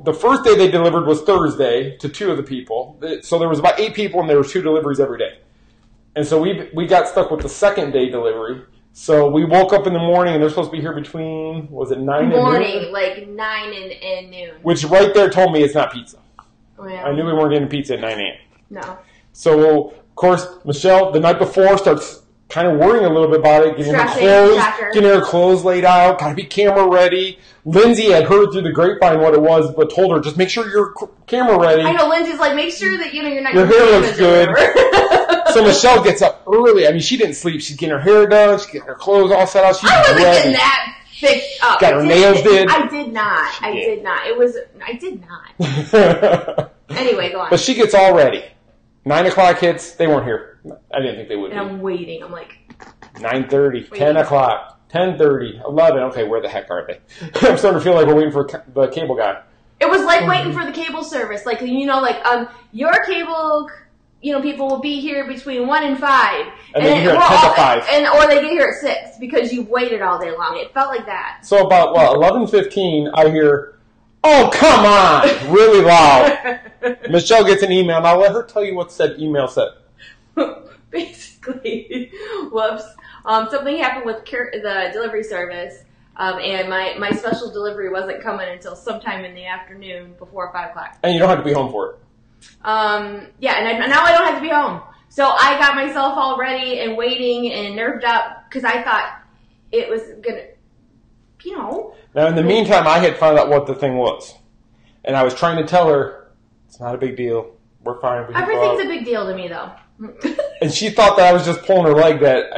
S1: the first day they delivered was Thursday to 2 of the people. So there was about 8 people, and there was 2 deliveries every day. And so we got stuck with the second day delivery. So we woke up in the morning, and they're supposed to be here between, was it 9 and noon?
S2: Morning, like 9 and noon.
S1: Which right there told me it's not pizza.
S2: Well,
S1: I knew we weren't getting pizza at 9 a.m.
S2: No.
S1: So, of course, Michelle, the night before, starts kind of worrying a little bit about it, getting her clothes laid out, gotta be camera ready. Lindsay had heard through the grapevine what it was, but told her, just make sure you're camera ready.
S2: I know, Lindsay's like, make sure that, you're not...
S1: Your hair looks good. So Michelle gets up early. I mean, she didn't sleep. She's getting her hair done. She's getting her clothes all set out. She's
S2: I wasn't
S1: ready.
S2: getting that fixed up.
S1: Got her nails did.
S2: I did not. I did not. Anyway, go on.
S1: But she gets all ready. 9 o'clock hits. They weren't here. I didn't think they would
S2: and
S1: be.
S2: I'm waiting. I'm like...
S1: 9:30, 10 o'clock, 10:30, 11. Okay, where the heck are they? I'm starting to feel like we're waiting for the cable guy.
S2: It was like waiting for the cable service. Like, your cable people will be here between 1 and 5.
S1: And they get here at 10 to 5.
S2: Or they get here at 6 because you've waited all day long. It felt like that.
S1: So about, 11:15, I hear, "Oh, come on!" really loud. Michelle gets an email, and I'll let her tell you what said email said.
S2: Basically, whoops. Something happened with the delivery service, and my special delivery wasn't coming until sometime in the afternoon before 5 o'clock.
S1: And you don't have to be home for it.
S2: Yeah, and now I don't have to be home. So I got myself all ready and waiting and nerved up because I thought it was gonna,
S1: Now, in the meantime, I had found out what the thing was. And I was trying to tell her, it's not a big deal. We're fine.
S2: Everything's a big deal to me, though.
S1: And she thought that I was just pulling her leg, that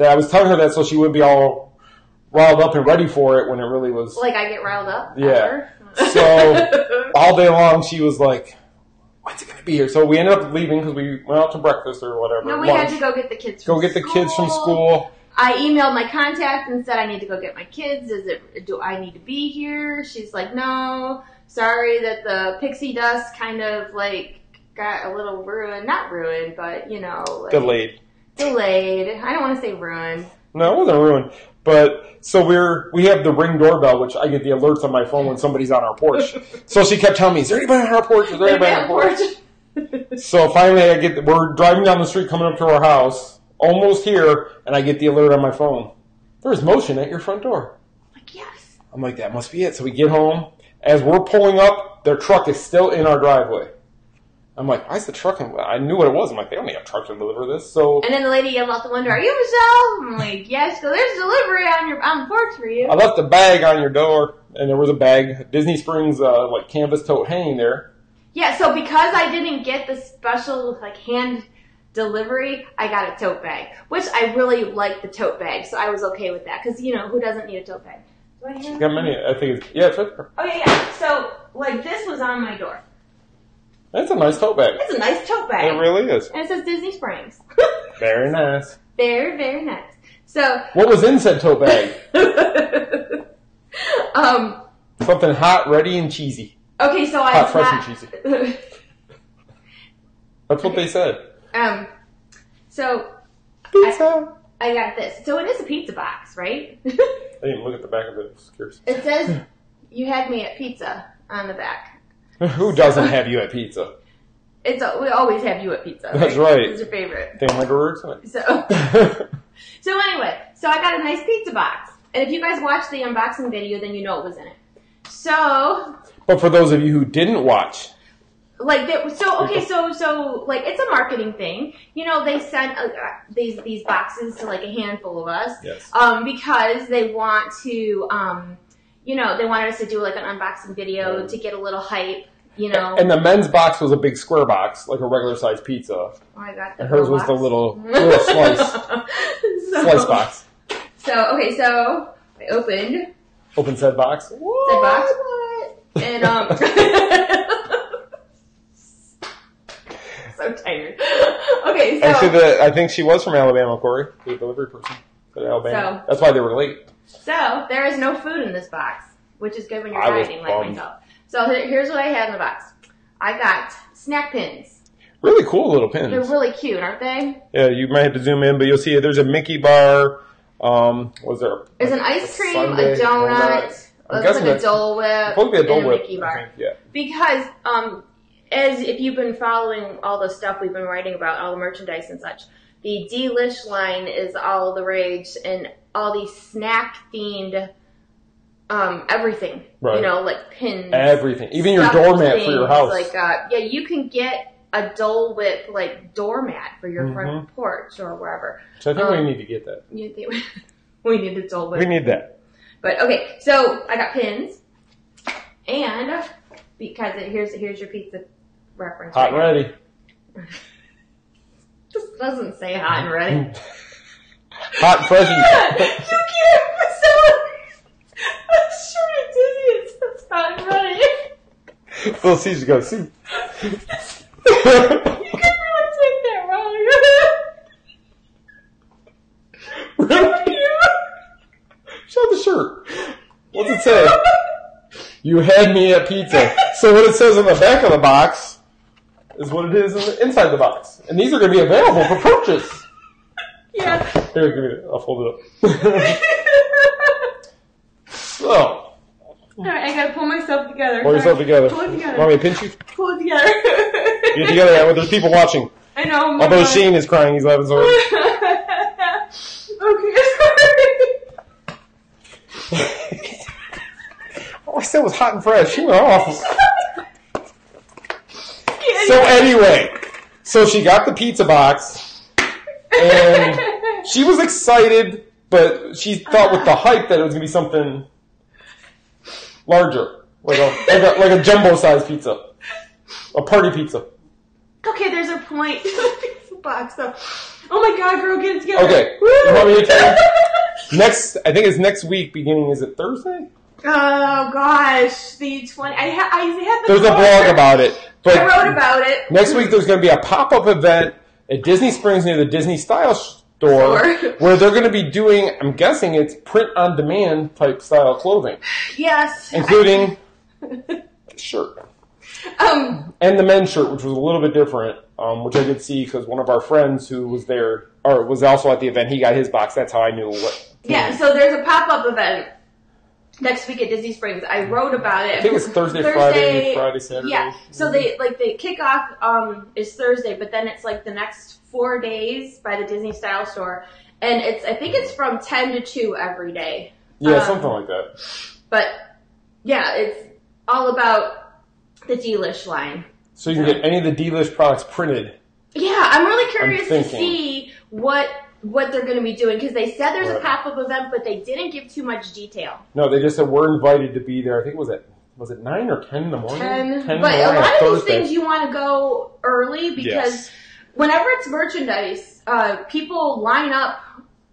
S1: I was telling her that so she would be all riled up and ready for it when it really was.
S2: Like I get riled up?
S1: Yeah. So, all day long, she was like, when's it going to be here? So we ended up leaving because we went out to breakfast or whatever.
S2: No, we had to go get the kids from school.
S1: the kids from school.
S2: I emailed my contact and said I need to go get my kids. Do I need to be here? She's like, no. Sorry that the pixie dust kind of got a little ruined. Not ruined, but
S1: Delayed.
S2: I don't want to say ruined.
S1: No, it wasn't ruined. But so we have the Ring doorbell, which I get the alerts on my phone when somebody's on our porch. So she kept telling me, "Is there anybody on our porch? Is there anybody on our porch?" So finally, we're driving down the street, coming up to our house, almost here, and I get the alert on my phone. There's motion at your front door.
S2: Yes.
S1: I'm like, that must be it. So we get home. As we're pulling up, their truck is still in our driveway. I'm like, why is the truck? I knew what it was. I'm like, they don't need a truck to deliver this. So,
S2: and then the lady yelled out the window, "Are you Michelle?" I'm like, yes. So there's delivery on the porch for you.
S1: I left a bag on your door, and there was a bag, Disney Springs, canvas tote hanging there.
S2: Yeah. So because I didn't get the special hand delivery, I got a tote bag, which I really like the tote bag, so I was okay with that because who doesn't need a tote bag? Do I have?
S1: Got many. I think it's right there.
S2: Oh yeah. So this was on my door.
S1: That's a nice tote bag.
S2: It's a nice tote bag.
S1: It really is.
S2: And it says Disney Springs.
S1: Very nice.
S2: Very, very nice. So
S1: what was in said tote bag? Something hot, ready, and cheesy.
S2: Okay, so
S1: hot, fresh, and cheesy. That's what they said.
S2: So
S1: pizza.
S2: I got this. So it is a pizza box, right?
S1: I didn't look at the back of it.
S2: It says you had me at pizza on the back.
S1: Who doesn't have you at pizza?
S2: We always have you at pizza.
S1: That's right.
S2: It's your favorite.
S1: Family groups.
S2: So anyway, I got a nice pizza box, and if you guys watched the unboxing video, then you know what was in it. So.
S1: But for those of you who didn't watch.
S2: It's a marketing thing. They sent these boxes to a handful of us.
S1: Yes.
S2: Because they want to, they wanted us to do an unboxing video to get a little hype.
S1: And the men's box was a big square box, like a regular sized pizza.
S2: Oh, I got that.
S1: And hers was the little slice box.
S2: So I opened
S1: said box.
S2: Said box. And so tired. Okay, so
S1: actually, I think she was from Alabama, Corey, the delivery person from Alabama. That's why they were late.
S2: So there is no food in this box, which is good when you're dieting like myself. So here's what I had in the box. I got snack pins.
S1: Really cool little pins.
S2: They're really cute, aren't they?
S1: Yeah, you might have to zoom in, but you'll see there's a Mickey bar. Was there?
S2: There's an ice cream, a donut. Looks like a Dole Whip,
S1: and a
S2: Mickey bar.
S1: Yeah.
S2: Because as if you've been following all the stuff we've been writing about, all the merchandise and such, the Delish line is all the rage, and all these snack-themed everything.
S1: Right.
S2: Like pins.
S1: Everything. Even your doormat
S2: things,
S1: for your house.
S2: You can get a Dole Whip, doormat for your front porch or wherever.
S1: So I think we need to get that.
S2: You think we need a Dole Whip?
S1: We need that.
S2: But, okay, so I got pins, and because here's your pizza reference.
S1: Hot and ready.
S2: This doesn't say hot and ready.
S1: Hot and fresh.
S2: You can't. So, I'm sure it says hot and ready.
S1: Well, see, you go. See.
S2: You can really take that wrong.
S1: Really? Show the shirt. What's it say? You had me at pizza. So what it says on the back of the box, is what it is inside the box. And these are going to be available for purchase.
S2: Yeah.
S1: Here, give me it. I'll fold it up. So.
S2: Alright, I gotta pull myself together.
S1: Pull yourself together.
S2: Pull it together.
S1: Want me to pinch you?
S2: Pull it together.
S1: Get together, yeah, there's people watching.
S2: I know.
S1: Although Shane is crying, he's laughing so hard.
S2: Okay,
S1: All I said was hot and fresh. You know. So anyway, so she got the pizza box, and she was excited, but she thought with the hype that it was going to be something larger, like a jumbo-sized pizza, a party pizza.
S2: Okay, there's a point to the pizza box, though. Oh my god, girl, get it together.
S1: Okay, you want me to tell you? I think it's next week, beginning, is it Thursday?
S2: Oh gosh, the 20. I had the.
S1: There's a blog about it. But
S2: I wrote about it.
S1: Next week there's going to be a pop-up event at Disney Springs near the Disney Style Store where they're going to be doing, I'm guessing it's print-on-demand type style clothing.
S2: Yes.
S1: Including the shirt. And the men's shirt, which was a little bit different, which I did see because one of our friends who was there, or was also at the event, he got his box. That's how I knew what.
S2: Yeah, so there's a pop-up event next week at Disney Springs. I wrote about it.
S1: I think it was Thursday, Friday, Saturday.
S2: Yeah. So the kickoff is Thursday, but then it's like the next 4 days by the Disney Style Store, and I think it's from 10 to 2 every day.
S1: Yeah, something like that.
S2: But yeah, it's all about the Delish line.
S1: So you can get any of the Delish products printed.
S2: Yeah, I'm really curious to see what they're going to be doing, because they said there's a pop-up event, but they didn't give too much detail.
S1: No, they just said we're invited to be there. I think was it 9 or 10 in the morning?
S2: 10
S1: but
S2: a lot of these things you want to go early, because whenever it's merchandise, people line up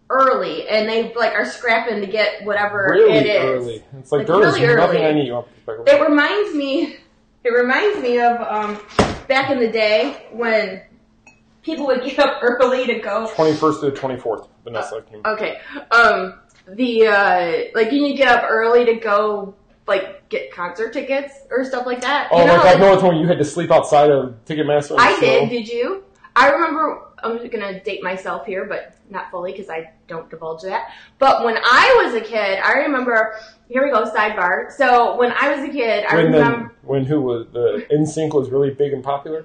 S2: early and they are scrapping to get whatever it is.
S1: Early. It's like there is nothing I need.
S2: It reminds me of back in the day when people would get up early to go.
S1: 21st to the 24th, Vanessa came.
S2: Okay. You get up early to go, get concert tickets or stuff like that.
S1: Oh, I know it's when you had to sleep outside of Ticketmaster.
S2: I did. Did you? I remember, I'm going to date myself here, but not fully because I don't divulge that. But when I was a kid, I remember, here we go, sidebar. So when I was a kid, I remember.
S1: When who was, the NSYNC was really big and popular?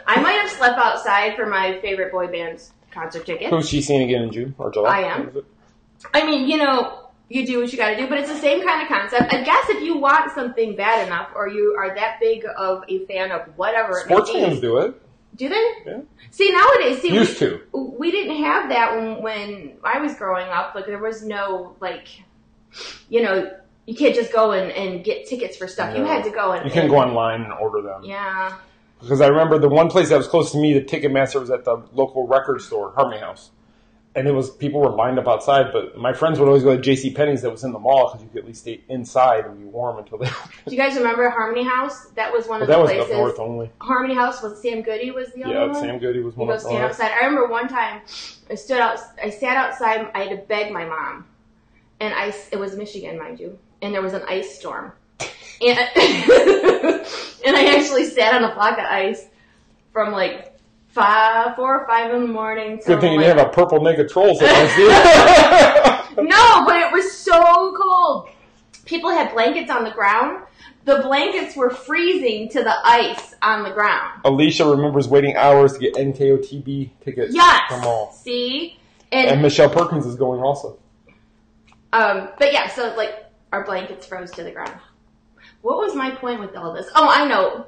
S2: I might have slept outside for my favorite boy band's concert ticket.
S1: Who's she seeing again in June or July?
S2: I am. I mean, you do what you gotta do, but it's the same kind of concept. I guess if you want something bad enough, or you are that big of a fan of whatever
S1: sports fans do it.
S2: Do they?
S1: Yeah.
S2: See, nowadays,
S1: we
S2: didn't have that when I was growing up. There was no, you can't just go and get tickets for stuff. No. You had to go and...
S1: You can go online and order them.
S2: Yeah.
S1: Because I remember the one place that was close to me, the Ticketmaster, was at the local record store, Harmony House. And people were lined up outside, but my friends would always go to JCPenney's that was in the mall because you could at least stay inside and be warm until they opened.
S2: Do you guys remember Harmony House? That was one of the places.
S1: That was up north only.
S2: Harmony House was Sam Goody was the other one?
S1: Yeah, Sam Goody was one of them.
S2: Stand outside. I remember one time I sat outside. I had to beg my mom. And it was Michigan, mind you. And there was an ice storm. And I actually sat on a block of ice from 4 or 5 in the morning.
S1: Good thing you didn't have a purple naked troll sitting next to you.
S2: No, but it was so cold. People had blankets on the ground. The blankets were freezing to the ice on the ground.
S1: Alicia remembers waiting hours to get NKOTB tickets.
S2: Yes.
S1: From all.
S2: See?
S1: And Michelle Perkins is going also.
S2: But yeah, so our blankets froze to the ground. What was my point with all this? Oh, I know.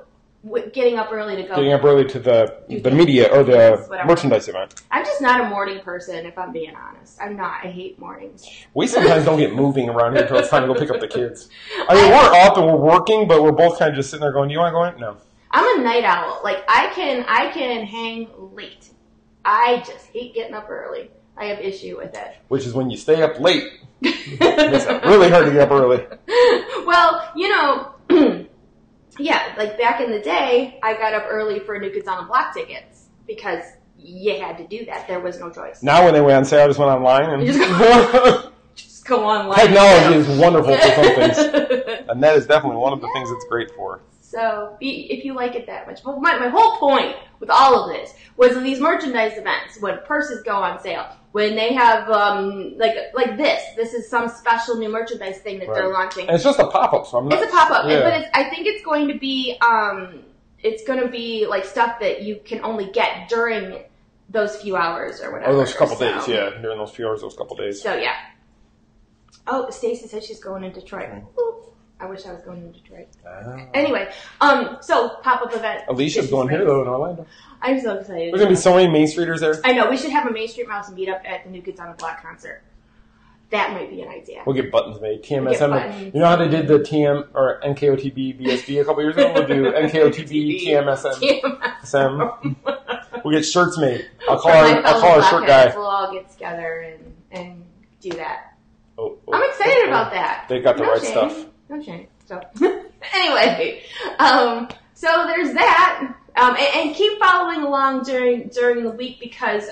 S2: Getting up early to go.
S1: Getting up early to the media or the merchandise event.
S2: I'm just not a morning person, if I'm being honest. I'm not. I hate mornings.
S1: We sometimes don't get moving around here until it's time to go pick up the kids. I mean, we're up and we're working, but we're both kind of just sitting there going, do you want to go in? No.
S2: I'm a night owl. I can hang late. I just hate getting up early. I have issue with it.
S1: Which is when you stay up late. It's really hard to get up early.
S2: Well, yeah, back in the day, I got up early for New Kids on the Block tickets because you had to do that. There was no choice.
S1: Now when they went on sale, I just went online and
S2: just go online.
S1: Technology is wonderful for some things, and that is definitely one of the things it's great for.
S2: So if you like it that much. But my whole point with all of this was these merchandise events, when purses go on sale, when they have, like this. This is some special new merchandise thing that they're launching.
S1: And it's just a pop-up, so I'm not...
S2: It's a pop-up,
S1: yeah.
S2: but I think it's going to be, like stuff that you can only get during those few hours or whatever.
S1: Oh, those couple days, yeah. During those few hours, those couple days.
S2: So, yeah. Oh, Stacey said she's going in Detroit. Ooh, I wish I was going in Detroit. Anyway, so pop-up event.
S1: Alicia's going here, though, in Orlando.
S2: I'm so excited.
S1: There's going to be so many Main Streeters there.
S2: I know. We should have a Main Street Mouse and meet up at the New Kids on the Block concert. That might be an idea.
S1: We'll get buttons made. TMSM. You know how they did the NKOTB BSB a couple years ago? We'll do NKOTB TMSM. We'll get shirts made. I'll call our shirt guy.
S2: We'll all get together and do that.
S1: Oh,
S2: I'm excited about that.
S1: They got the right stuff.
S2: No shame. So, anyway, so there's that. And keep following along during the week because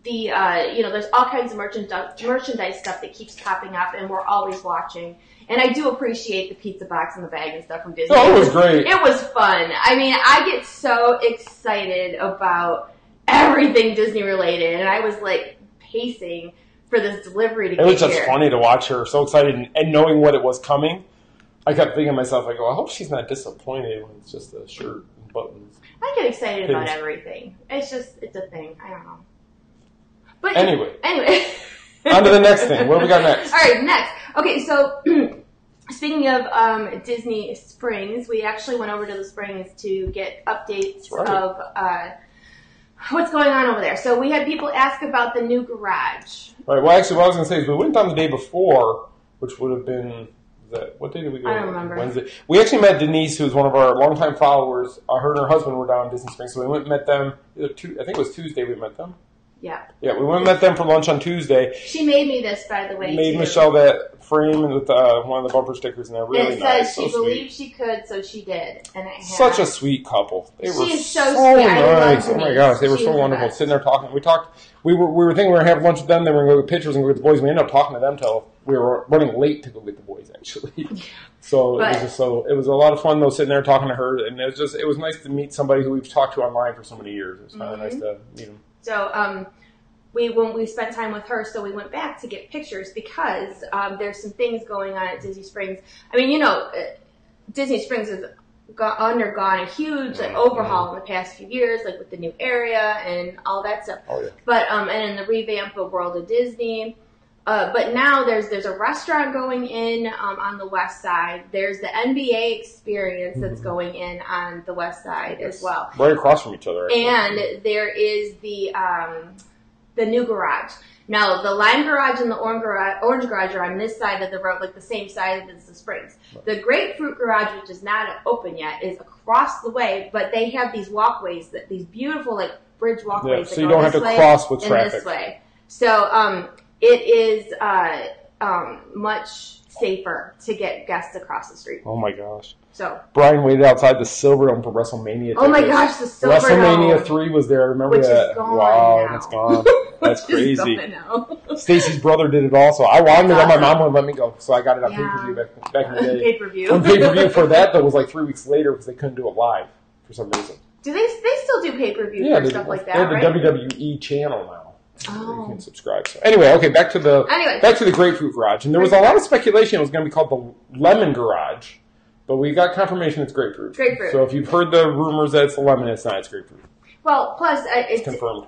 S2: there's all kinds of merchandise stuff that keeps popping up, and we're always watching. And I do appreciate the pizza box and the bag and stuff from Disney.
S1: Oh, it was great.
S2: It was fun. I mean, I get so excited about everything Disney related, and I was like pacing for this delivery to get here.
S1: It was just funny to watch her, so excited, and knowing what it was coming. I kept thinking to myself, I go, I hope she's not disappointed when it's just a shirt and buttons.
S2: I get excited about everything. It's a thing. I don't know. But
S1: anyway.
S2: On
S1: to the next thing. What do we got next?
S2: All right, next. Okay, so speaking of Disney Springs, we actually went over to the Springs to get updates of what's going on over there. So we had people ask about the new garage.
S1: Right. Well, actually, what I was going to say is we went down the day before, which would have been... What day did we go?
S2: I don't remember.
S1: Wednesday. We actually met Denise, who's one of our longtime followers. Her and her husband were down in Disney Springs, so we went and met them. I think it was Tuesday we met them.
S2: Yeah.
S1: Yeah, we went and met them for lunch on Tuesday.
S2: She made me this, by the way.
S1: Made Michelle that frame with one of the bumper stickers, and they're really
S2: it
S1: nice.
S2: Says she believed she could, so she did. And
S1: such a sweet couple. They were
S2: so
S1: sweet.
S2: Nice.
S1: Oh my gosh, they were so wonderful. Sitting there talking. We talked. We were thinking we were going to have lunch with them, then we were going to go get pictures and go get the boys. We ended up talking to them till we were running late to go get the boys, actually. So it was a lot of fun though, sitting there talking to her, and it was nice to meet somebody who we've talked to online for so many years. It was kind of nice to meet them.
S2: So when we spent time with her, so we went back to get pictures because there's some things going on at Disney Springs. I mean, Disney Springs has undergone a huge overhaul in the past few years, like with the new area and all that stuff.
S1: Oh yeah.
S2: But and in the revamp of World of Disney. But now there's a restaurant going in on the west side. There's the NBA experience that's going in on the west side as well.
S1: Right across from each other. Actually.
S2: And there is the new garage. Now, the lime garage and the orange garage are on this side of the road, like the same side as the Springs. Right. The grapefruit garage, which is not open yet, is across the way, but they have these walkways, these beautiful like bridge walkways.
S1: Yeah, so you don't have to cross with traffic.
S2: This way. So it is much safer to get guests across the street.
S1: Oh my gosh.
S2: So
S1: Brian waited outside the Silverdome for WrestleMania.
S2: Oh my gosh, the Silverdome.
S1: WrestleMania 3 was there. I remember that.
S2: Is gone
S1: wow,
S2: now.
S1: It's gone. That's crazy.
S2: Now.
S1: Stacy's brother did it also. I wanted to go. My mom wouldn't let me go, so I got it on pay-per-view back in the day.
S2: Pay-per-view.
S1: And pay-per-view for that, though, was like 3 weeks later because they couldn't do it live for some reason.
S2: Do they still do pay-per-view for stuff like that,
S1: right? They have the WWE channel now. You can subscribe. So anyway, okay, back to the grapefruit garage. And there was a lot of speculation it was going to be called the lemon garage, but we got confirmation it's grapefruit.
S2: Grapefruit.
S1: So if you've heard the rumors that it's the lemon, it's not. It's grapefruit.
S2: Well, plus it's
S1: confirmed.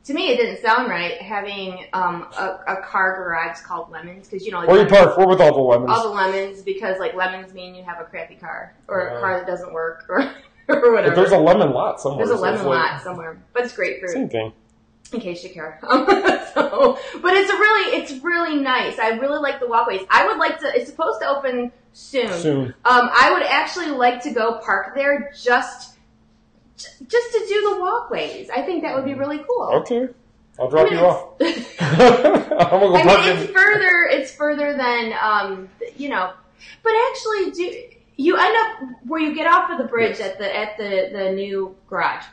S2: To me, it didn't sound right having a car garage called Lemons because
S1: Or you park with all the lemons.
S2: All the lemons because like lemons mean you have a crappy car or a car that doesn't work or whatever.
S1: But there's a lemon lot somewhere.
S2: There's a lemon lot somewhere, but it's grapefruit.
S1: Same thing.
S2: In case you care. But it's really nice. I really like the walkways. I would like to, it's supposed to open soon. I would actually like to go park there just to do the walkways. I think that would be really cool.
S1: Okay. I'll drop you off. I'm gonna go park
S2: it's further than, but actually you end up where you get off of the bridge at the new garage.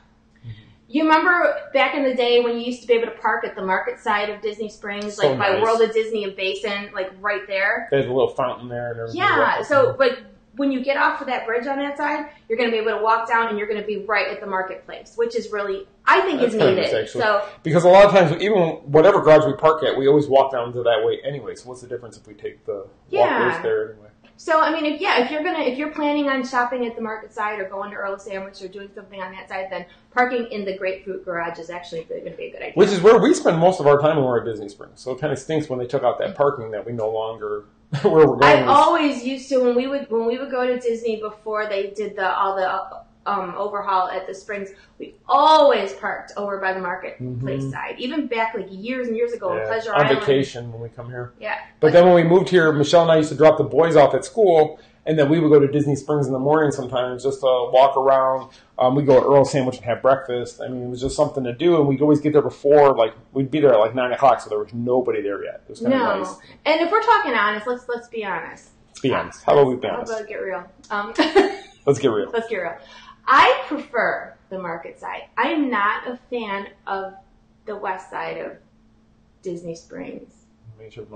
S2: You remember back in the day when you used to be able to park at the market side of Disney Springs, by World of Disney and Basin, like right there?
S1: There's a little fountain there and everything.
S2: Yeah, but when you get off of that bridge on that side, you're going to be able to walk down and you're going to be right at the marketplace, which is really, I think, is needed. Nice, so
S1: because a lot of times, even whatever garage we park at, we always walk down to that way anyway. So what's the difference if we take the walkways there anyway?
S2: So I mean, if you're planning on shopping at the market side or going to Earl Sandwich or doing something on that side, then parking in the Grapefruit garage is actually going to be a good idea.
S1: Which is where we spend most of our time when we're at Disney Springs. So it kind of stinks when they took out that parking that we no longer where we're going.
S2: I always used to when we would go to Disney before they did all the overhaul at the Springs. We always parked over by the marketplace side, even back like years and years ago in Pleasure Island.
S1: On vacation when we come here.
S2: Yeah.
S1: But then when we moved here, Michelle and I used to drop the boys off at school, and then we would go to Disney Springs in the morning sometimes just to walk around. We'd go to Earl Sandwich and have breakfast. I mean, it was just something to do, and we'd always get there before, like, we'd be there at like 9 o'clock, so there was nobody there yet. It was kind of nice.
S2: And if we're talking honest, let's be honest.
S1: Let's be honest. How about we be honest?
S2: How about get real?
S1: Let's get real.
S2: Let's get real. I prefer the market side. I'm not a fan of the west side of Disney Springs. I'm just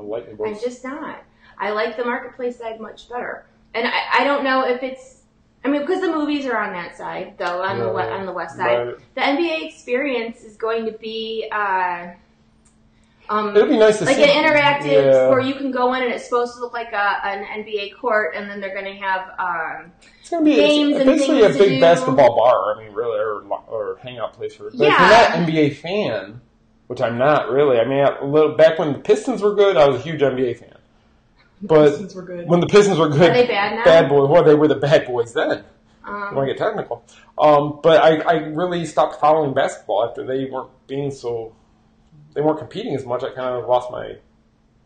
S2: not. I like the marketplace side much better. And I don't know if it's, I mean, because the movies are on that side, though, on the west side. Right. The NBA experience is going to be
S1: it'll be nice to
S2: like
S1: see.
S2: An interactive where you can go in and it's supposed to look like an NBA court, and then they're going to have
S1: it's going to be
S2: games and things
S1: basically a big
S2: do.
S1: basketball bar. I mean, really, or hangout place for. But if you're not an NBA fan, which I'm not really. I mean, back when the Pistons were good, I was a huge NBA fan. But when the Pistons were good,
S2: are they bad now?
S1: Bad boys. Well, they were the bad boys then. I want to get technical. But I really stopped following basketball after they weren't being so. They weren't competing as much. I kind of lost my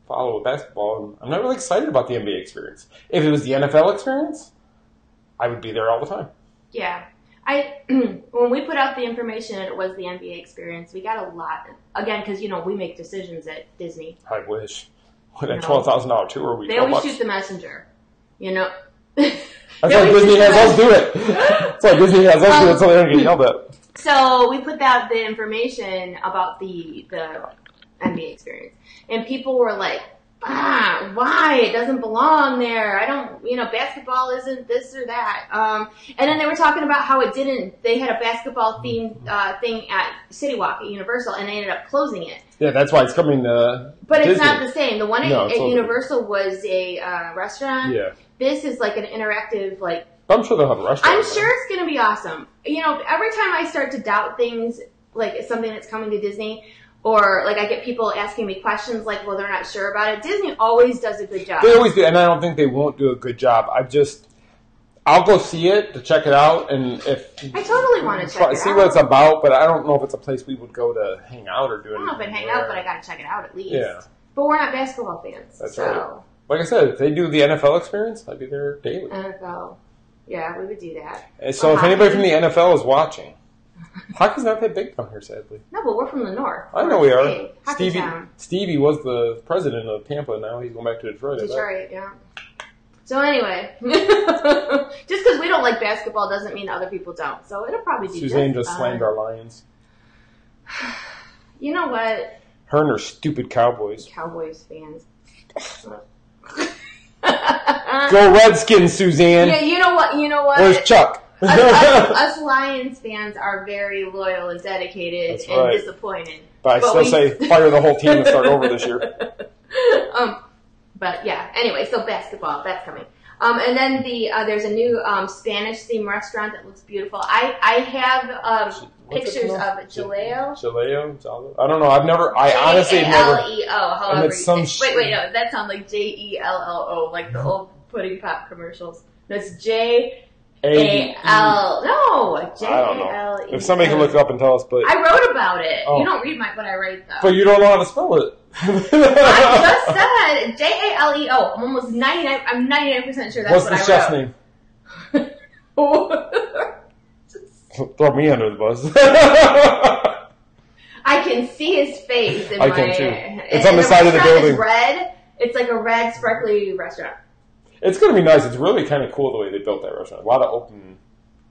S1: follow with basketball, and I'm not really excited about the NBA experience. If it was the NFL experience, I would be there all the time.
S2: Yeah. When we put out the information and it was the NBA experience, we got a lot. Again, because, we make decisions at Disney.
S1: I wish. With that $12,000 tour,
S2: they always shoot the messenger.
S1: That's why Disney has us do it. That's why Disney has us do it so they don't get yelled at.
S2: So we put out the information about the NBA experience, and people were like, why? It doesn't belong there. I don't, basketball isn't this or that. And then they were talking about how they had a basketball themed thing at City Walk at Universal, and they ended up closing it.
S1: Yeah, that's why it's coming to
S2: But
S1: Disney.
S2: It's not the same. The one at Universal was a restaurant.
S1: Yeah.
S2: This is like an interactive, like...
S1: I'm sure they'll have a restaurant.
S2: I'm sure it's going to be awesome. Every time I start to doubt things, like it's something that's coming to Disney, or like I get people asking me questions like, well, they're not sure about it. Disney always does a good job.
S1: They always do, and I don't think they won't do a good job. I'll go see it to check it out, and if
S2: I totally want to check it out.
S1: See what it's about, but I don't know if it's a place we would go to hang out or do anything.
S2: I don't know if I'd hang out, but I got to check it out at least.
S1: Yeah.
S2: But we're not basketball fans.
S1: That's right. Like I said, if they do the NFL experience, I'd be there daily.
S2: NFL. Yeah, we would do that.
S1: And so if anybody from the NFL is watching, hockey's not that big down here, sadly.
S2: No, but we're from the north.
S1: I know we are. Stevie was the president of Tampa. Now he's going back to Detroit.
S2: Detroit, yeah. So anyway, just because we don't like basketball doesn't mean other people don't. So it'll probably be
S1: Suzanne just slammed our Lions.
S2: You know what?
S1: Her and her stupid Cowboys.
S2: Cowboys fans.
S1: Go Redskins, Suzanne.
S2: Yeah, you know what?
S1: Where's Chuck?
S2: us Lions fans are very loyal and dedicated and disappointed.
S1: But I still say fire the whole team and start over this year.
S2: But yeah, anyway, so basketball, that's coming. And then there's a new Spanish themed restaurant that looks beautiful. I have pictures of it. Jaleo?
S1: Jaleo? I don't know. I honestly have never.
S2: Jaleo, however. Wait, no, that sounds like Jello, like the old pudding pop commercials. No, it's J-A-L. No, J-A-L-E.
S1: If somebody can look it up and tell us, but.
S2: I wrote about it. Oh. You don't read what I write, though.
S1: But you don't know how to spell it.
S2: I just said Jaleo. I'm almost 99. I'm 99% sure that's what I wrote.
S1: What's the chef's name? Throw me under the bus.
S2: I can see his face.
S1: I can too. It's on the side of the building.
S2: It's red. It's like a red, sparkly restaurant.
S1: It's going to be nice. It's really kind of cool the way they built that restaurant. A lot of open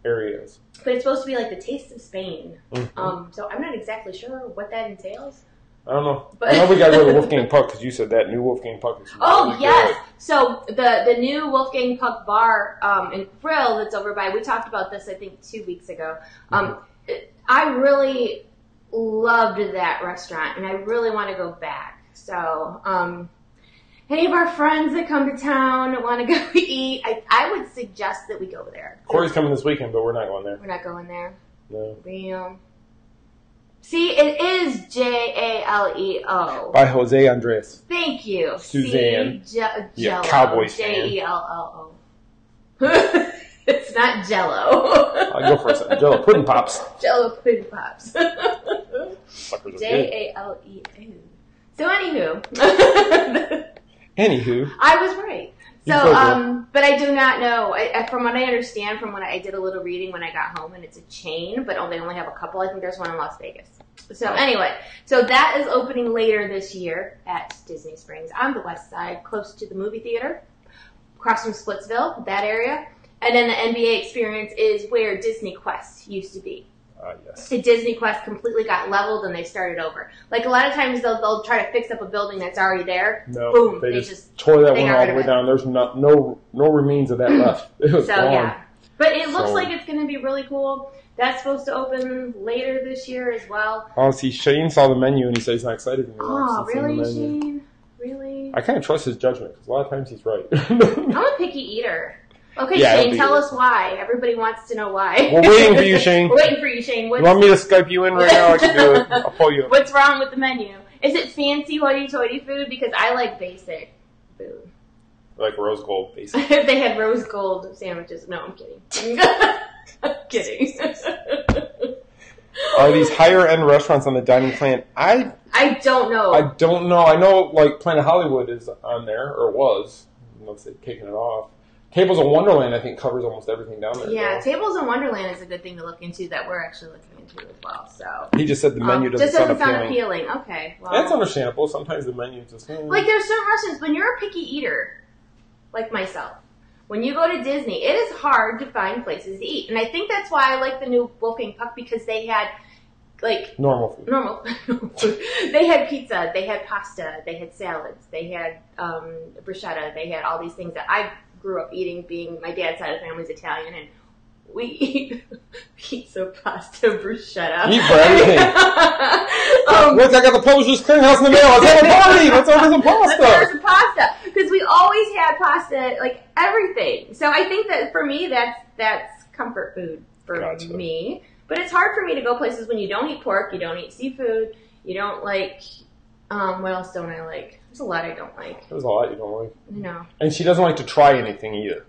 S1: areas.
S2: But it's supposed to be like the taste of Spain. Mm-hmm. So I'm not exactly sure what that entails.
S1: I don't know. But I know we got to go to Wolfgang Puck because you said that new Wolfgang Puck is really
S2: yes.
S1: good.
S2: So the new Wolfgang Puck Bar and Grill that's over by, we talked about this I think 2 weeks ago. I really loved that restaurant and I really want to go back. So any of our friends that come to town that want to go eat, I would suggest that we go there.
S1: Corey's coming this weekend, but we're not going there.
S2: We're not going there.
S1: No.
S2: Damn. See, it is Jaleo.
S1: By Jose Andres.
S2: Thank you.
S1: Suzanne.
S2: Jello.
S1: Cowboys fan.
S2: Jello. It's not Jello.
S1: I'll go for a second. Jello Pudding Pops.
S2: Jello Pudding Pops.
S1: Suckers are good.
S2: Jaleo. So anywho. I was right. So, but I do not know. From what I understand, from when I did a little reading when I got home, and it's a chain, but they only have a couple. I think there's one in Las Vegas. So anyway, so that is opening later this year at Disney Springs on the west side, close to the movie theater, across from Splitsville, that area. And then the NBA Experience is where Disney Quest used to be.
S1: Yes.
S2: The Disney Quest completely got leveled and they started over. Like a lot of times they'll try to fix up a building that's already there.
S1: No,
S2: boom,
S1: they just tore that one all the way
S2: it.
S1: down. There's no remains of that left. It was gone.
S2: Yeah. But it looks like it's going to be really cool. That's supposed to open later this year as well.
S1: Oh, see, Shane saw the menu and he said he's not excited anymore.
S2: Oh, really, Shane? Really?
S1: I kind of trust his judgment because a lot of times he's right.
S2: I'm a picky eater. Okay,
S1: yeah,
S2: Shane, tell us why. Everybody wants to know why.
S1: We're waiting for you, Shane.
S2: We're waiting for you, Shane.
S1: You want me to Skype you in right now? I can do it. I'll pull you up.
S2: What's wrong with the menu? Is it fancy hoity-toity food? Because I like basic food.
S1: Like rose gold, basically.
S2: If they had rose gold sandwiches. No, I'm kidding. I'm kidding.
S1: Are these higher-end restaurants on the dining plan?
S2: I don't know.
S1: I don't know. I know, like, Planet Hollywood is on there, or was. Unless they've taken it off. Tables of Wonderland, I think, covers almost everything down there.
S2: Yeah, Tables of Wonderland is a good thing to look into that we're actually looking into as well. So
S1: he just said the menu doesn't sound
S2: appealing. Okay, well,
S1: that's understandable. Sometimes the menu just
S2: like there's certain restaurants when you're a picky eater, like myself. When you go to Disney, it is hard to find places to eat, and I think that's why I like the new Wolfgang Puck because they had like
S1: normal food.
S2: They had pizza, they had pasta, they had salads, they had bruschetta, they had all these things that I grew up eating, being my dad's side of the family's Italian, and we eat pizza, pasta, bruschetta.
S1: Eat for everything. Look, I got the Polish clearinghouse in the mail. Let's have a party. Let's order some pasta.
S2: Let's order some pasta. Because we always had pasta, like everything. So I think that for me, that's comfort food for me. But it's hard for me to go places when you don't eat pork, you don't eat seafood, you don't like, what else don't I like? There's a lot I don't like.
S1: There's a lot you don't like.
S2: No. And
S1: she doesn't like to try anything either.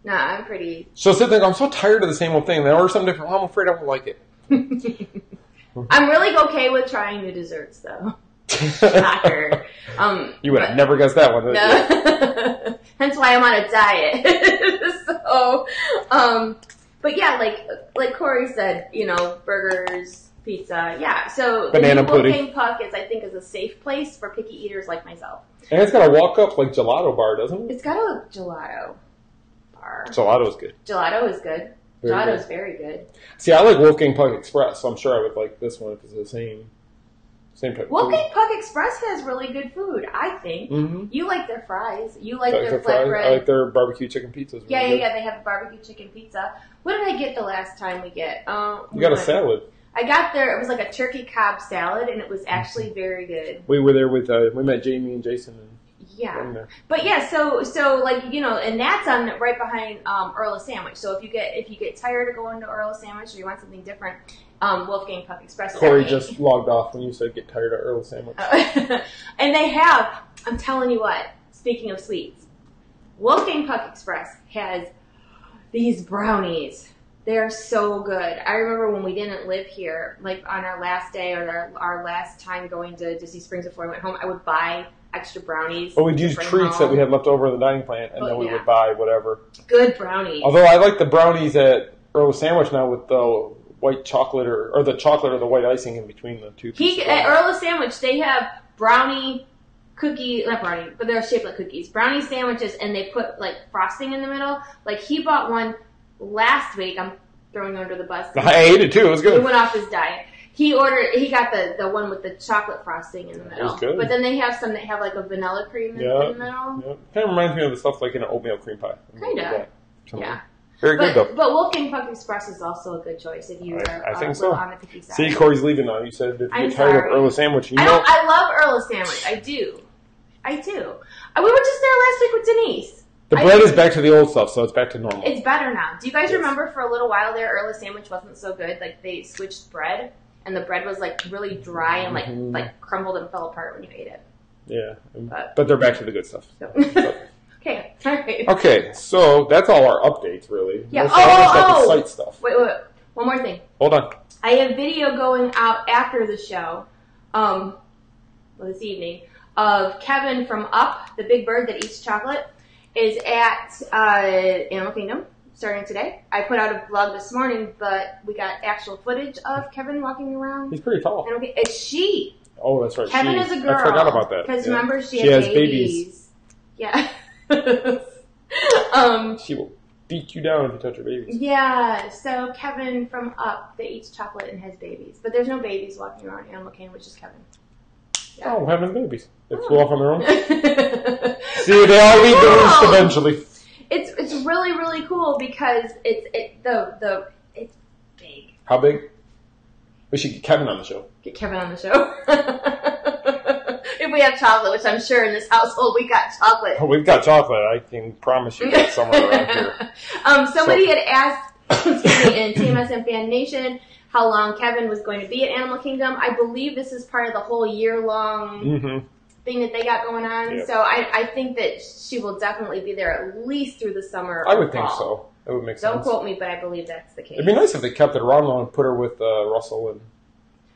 S2: Nah, I'm pretty...
S1: She'll sit there and go, I'm so tired of the same old thing. Then order something different. Well, I'm afraid I won't like it.
S2: I'm really okay with trying new desserts, though. Shocker.
S1: You would have never guessed that one,
S2: no. Hence why I'm on a diet. So, but yeah, like Corey said, you know, burgers, pizza, yeah. So
S1: banana pudding.
S2: Wolfgang Puck is a safe place for picky eaters like myself.
S1: And it's got a walk-up like gelato bar, doesn't it?
S2: It's got a gelato bar.
S1: Gelato's good.
S2: Gelato is good. Gelato's very good.
S1: See, I like Wolfgang Puck Express, so I'm sure I would like this one if it's the same type of
S2: Wolfgang Puck Express has really good food, I think. Mm-hmm. You like their fries. You like their flatbread.
S1: I like their barbecue chicken pizzas.
S2: Really yeah. They have a barbecue chicken pizza. What did I get the last time we get?
S1: You got a salad.
S2: I got there. It was like a turkey Cobb salad, and it was actually very good.
S1: We were there with we met Jamie and Jason.
S2: Yeah, but yeah, so like you know, and that's on right behind Earl of Sandwich. So if you get tired of going to Earl of Sandwich or you want something different, Wolfgang Puck Express.
S1: Corey just logged off when you said get tired of Earl of Sandwich.
S2: And they have. I'm telling you what. Speaking of sweets, Wolfgang Puck Express has these brownies. They are so good. I remember when we didn't live here, like on our last day or our last time going to Disney Springs before I went home, I would buy extra brownies.
S1: Well, we'd use treats that we had left over in the dining plan, and then we would buy whatever.
S2: Good brownies.
S1: Although I like the brownies at Earl Sandwich now with the white chocolate or the chocolate or the white icing in between the two.
S2: At Earl Sandwich, they have brownie cookie, not brownie, but they're shaped like cookies. Brownie sandwiches, and they put like frosting in the middle. Like he bought one last week. I'm throwing him under the bus.
S1: I ate it too. It was good.
S2: He went off his diet. He got the one with the chocolate frosting in the middle.
S1: It was good.
S2: But then they have some that have like a vanilla cream in the middle.
S1: Yeah. Kind of reminds me of the stuff like in an oatmeal cream pie.
S2: Kind of. Yeah.
S1: Very good though.
S2: But Wolfgang Puck Express is also a good choice if you are
S1: I think so.
S2: on the picky side.
S1: See, Corey's leaving now. You said if you're tired
S2: sorry.
S1: of Earl Sandwich.
S2: I love Earl Sandwich. I do. We were just there last week with Denise.
S1: The bread is back to the old stuff, so it's back to normal.
S2: It's better now. Do you guys remember for a little while there, Earl Sandwich wasn't so good? Like they switched bread, and the bread was like really dry and like crumbled and fell apart when you ate it.
S1: Yeah, but they're back to the good stuff.
S2: So. Okay, all right.
S1: Okay, so that's all our updates, really.
S2: Yeah.
S1: The site stuff.
S2: Wait. One more thing.
S1: Hold on.
S2: I have video going out after the show, this evening, of Kevin from Up, the big bird that eats chocolate, is at Animal Kingdom starting today. I put out a vlog this morning, but we got actual footage of Kevin walking around.
S1: He's pretty tall.
S2: It's she.
S1: Oh, that's right.
S2: Kevin is a girl.
S1: I forgot about that.
S2: Because remember, she has babies. Yeah.
S1: She will beat you down if you touch her babies.
S2: Yeah, so Kevin from Up that eats chocolate and has babies. But there's no babies walking around Animal Kingdom, which is Kevin. Yeah.
S1: Oh, having babies. They flew off on their own. See, they all leave the roost eventually.
S2: It's really, really cool because it's big.
S1: How big? We should get Kevin on the show.
S2: Get Kevin on the show. If we have chocolate, which I'm sure in this household we got chocolate.
S1: Oh, we've got chocolate. I can promise you that's somewhere around here.
S2: Somebody had asked in TMSM Fan Nation how long Kevin was going to be at Animal Kingdom. I believe this is part of the whole year-long thing that they got going on. Yep. So I think that she will definitely be there at least through the summer.
S1: I would think so. It would make sense.
S2: Don't quote me, but I believe that's the case.
S1: It'd be nice if they kept it around and put her with Russell and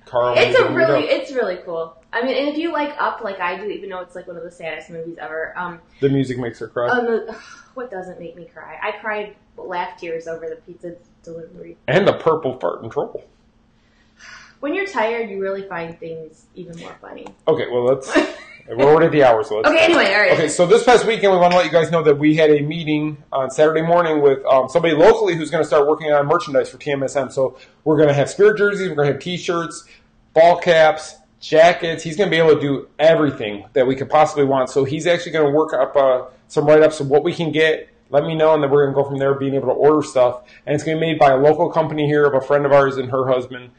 S1: Carl.
S2: It's really cool. I mean, and if you like Up like I do, even though it's like one of the saddest movies ever.
S1: The music makes her cry.
S2: What doesn't make me cry? I cried laugh tears over the pizza delivery.
S1: And the purple fart and troll.
S2: When you're tired, you really find things even more funny.
S1: Okay, well, we're already at the hour, so let's...
S2: Okay, anyway, all right.
S1: Okay, so this past weekend, we want to let you guys know that we had a meeting on Saturday morning with somebody locally who's going to start working on merchandise for TMSM. So we're going to have Spirit jerseys, we're going to have T-shirts, ball caps, jackets. He's going to be able to do everything that we could possibly want. So he's actually going to work up some write-ups of what we can get. Let me know, and then we're going to go from there, being able to order stuff. And it's going to be made by a local company here of a friend of ours and her husband.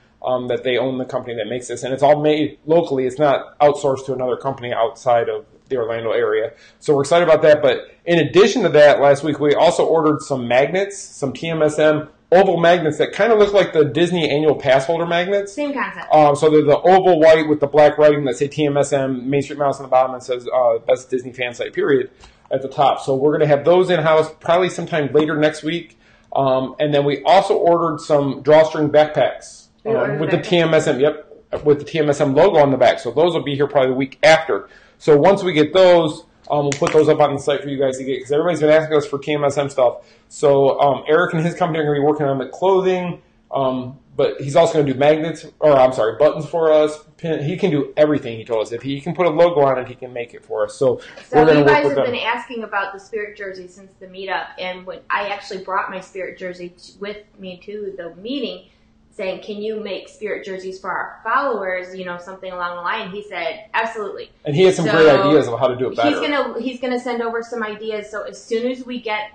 S1: That they own the company that makes this. And it's all made locally. It's not outsourced to another company outside of the Orlando area. So we're excited about that. But in addition to that, last week we also ordered some magnets, some TMSM oval magnets that kind of look like the Disney annual pass holder magnets.
S2: Same concept.
S1: So they're the oval white with the black writing that say TMSM, Main Street Mouse on the bottom, and says best Disney fan site, period, at the top. So we're going to have those in-house probably sometime later next week. And then we also ordered some drawstring backpacks. With the TMSM, with the TMSM logo on the back. So those will be here probably the week after. So once we get those, we'll put those up on the site for you guys to get, because everybody's been asking us for TMSM stuff. So Eric and his company are going to be working on the clothing, but he's also going to do buttons for us. He can do everything, he told us. If he can put a logo on it, he can make it for us. So we're going to work with them.
S2: You guys have been asking about the Spirit jersey since the meetup, and when I actually brought my Spirit jersey with me to the meeting, saying, can you make Spirit jerseys for our followers, something along the line. He said, absolutely.
S1: And he has some great ideas of how to do it better.
S2: He's gonna send over some ideas. So as soon as we get,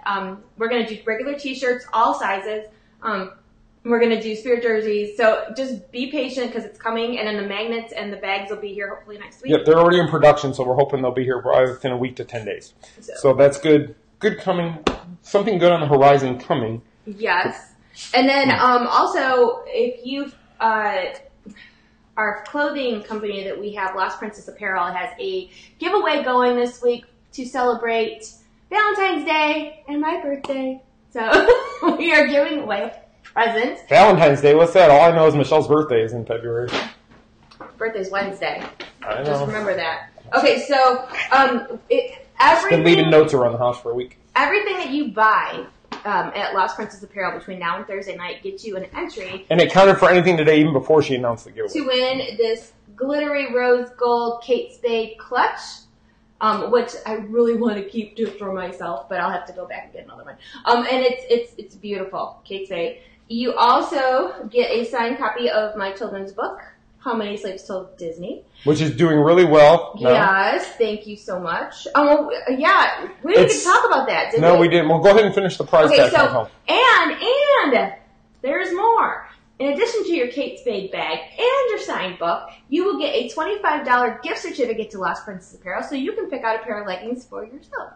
S2: we're going to do regular T-shirts, all sizes. We're going to do Spirit jerseys. So just be patient because it's coming. And then the magnets and the bags will be here hopefully next week.
S1: Yep, they're already in production, so we're hoping they'll be here probably within a week to 10 days. So that's good. Good coming. Something good on the horizon coming.
S2: Yes. And then also, if you our clothing company that we have, Lost Princess Apparel, has a giveaway going this week to celebrate Valentine's Day and my birthday. So we are giving away presents.
S1: Valentine's Day? What's that? All I know is Michelle's birthday is in February.
S2: Birthday's Wednesday.
S1: I know.
S2: Just remember that. Okay, so
S1: been leaving notes around the house for a week.
S2: Everything that you buy at Lost Princess Apparel between now and Thursday night gets you an entry.
S1: And it counted for anything today, even before she announced the giveaway.
S2: To win this glittery rose gold Kate Spade clutch, which I really want to keep for myself, but I'll have to go back and get another one. And it's beautiful, Kate Spade. You also get a signed copy of my children's book, How Many Slaves Told Disney.
S1: Which is doing really well now.
S2: Yes, thank you so much. Yeah, we didn't even talk about that, did we?
S1: No, we didn't. Well, go ahead and finish the prize tag.
S2: So, and there's more. In addition to your Kate Spade bag and your signed book, you will get a $25 gift certificate to Lost Princess Apparel, so you can pick out a pair of leggings for yourself.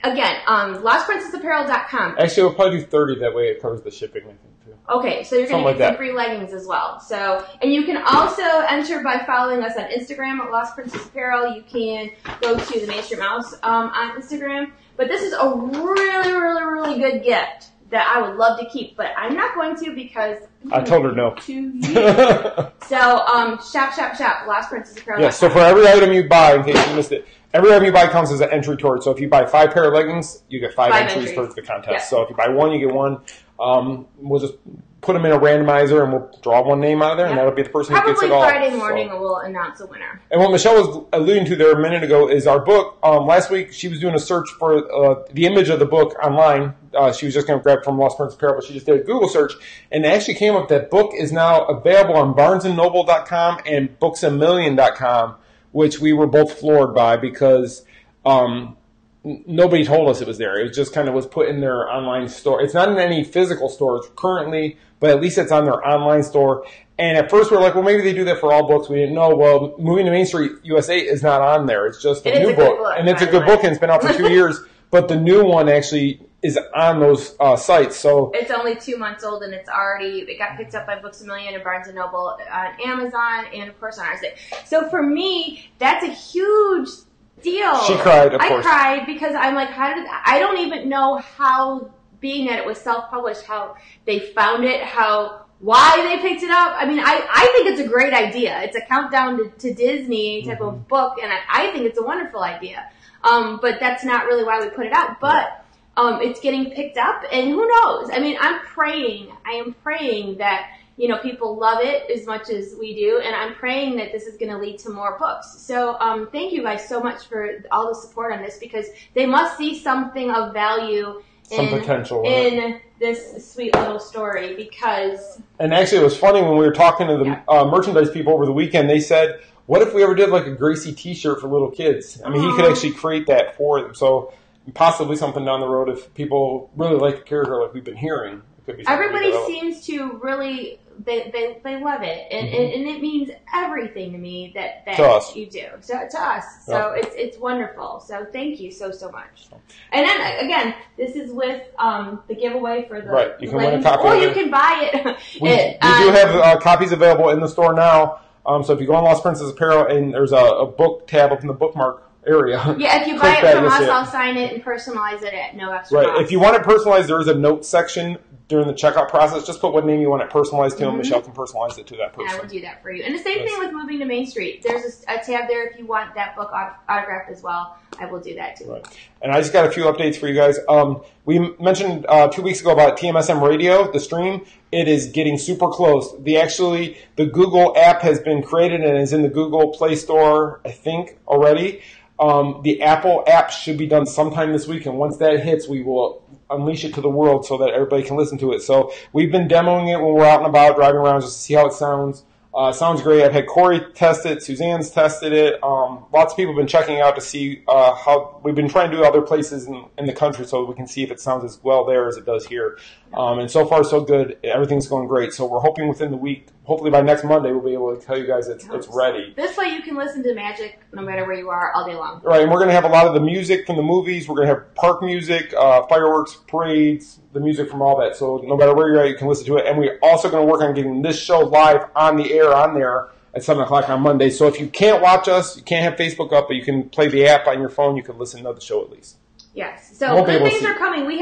S2: Again, lostprincessapparel.com.
S1: Actually, we'll probably do 30. That way it covers the shipping, I think, too.
S2: Okay, so you're going to get some free leggings as well. So, and you can also enter by following us on Instagram at Lost Princess Apparel. You can go to the Mainstream Mouse on Instagram. But this is a really, really, really good gift that I would love to keep, but I'm not going to because
S1: I told her no.
S2: So, shop, Lost Princess Apparel.
S1: Yes, so for every item you buy, in case you missed it, every item you buy counts as an entry towards. So if you buy 5 pair of leggings, you get 5 entries towards the contest. Yeah. So if you buy 1, you get 1. We'll just put them in a randomizer and we'll draw one name out of there, and that'll be the person who gets it all.
S2: Probably Friday morning we'll announce a winner.
S1: And what Michelle was alluding to there a minute ago is our book. Last week she was doing a search for the image of the book online. She was just going to grab it from Lost Princess Apparel, but she just did a Google search, and it actually came up that book is now available on BarnesandNoble.com and BooksAMillion.com, which we were both floored by because nobody told us it was there. It just kind of was put in their online store. It's not in any physical stores currently, but at least it's on their online store. And at first we were like, well, maybe they do that for all books. We didn't know. Well, Moving to Main Street USA is not on there. It's just a new book. And it's a good book, and it's been out for 2 years. But the new one actually is on those sites. So
S2: it's only 2 months old, and it got picked up by Books A Million and Barnes & Noble on Amazon, and of course on our site. So for me, that's a huge deal.
S1: She cried, of course.
S2: I cried because I'm like, I don't even know how, being that it was self-published, how they found it, why they picked it up. I mean, I think it's a great idea. It's a countdown to Disney type of book, and I think it's a wonderful idea. But that's not really why we put it out. But it's getting picked up, and who knows? I mean, I am praying that, people love it as much as we do, and I'm praying that this is going to lead to more books. So thank you guys so much for all the support on this, because they must see something of value in this sweet little story.
S1: And actually, it was funny when we were talking to the merchandise people over the weekend. They said, what if we ever did like a Gracie t-shirt for little kids? I mean, he could actually create that for them. So possibly something down the road if people really like the character like we've been hearing. It could be
S2: everybody seems to really, they love it. And it means everything to me that you do. To us. So it's wonderful. So thank you so much. And then, again, this is with the giveaway for the
S1: right. You can win a copy.
S2: Or you can buy it.
S1: We do have copies available in the store now. So if you go on Lost Princess Apparel and there's a book tab up in the bookmark area.
S2: Yeah, if you buy it from us, I'll sign it and personalize it at no extra cost.
S1: If you want it personalized, there is a note section during the checkout process. Just put what name you want it personalized to, and Michelle can personalize it to that person.
S2: And I will do that for you. And the same thing with Moving to Main Street. There's a tab there if you want that book autographed as well. I will do that too.
S1: Right. And I just got a few updates for you guys. We mentioned 2 weeks ago about TMSM Radio, the stream. It is getting super close. The Google app has been created and is in the Google Play Store, I think, already. The Apple app should be done sometime this week, and once that hits, we will unleash it to the world so that everybody can listen to it. So we've been demoing it when we're out and about, driving around just to see how it sounds. Sounds great. I've had Corey test it. Suzanne's tested it. Lots of people have been checking out to see how we've been trying to do other places in the country so we can see if it sounds as well there as it does here. And so far, so good. Everything's going great. So we're hoping within the week, hopefully by next Monday, we'll be able to tell you guys it's ready.
S2: This way you can listen to magic no matter where you are all day long.
S1: Right, and we're going to have a lot of the music from the movies. We're going to have park music, fireworks, parades, the music from all that. So no matter where you're at, you can listen to it. And we're also going to work on getting this show live on the air on there at 7 o'clock on Monday. So if you can't watch us, you can't have Facebook up, but you can play the app on your phone, you can listen to the show at least.
S2: Yes. So good things are coming. We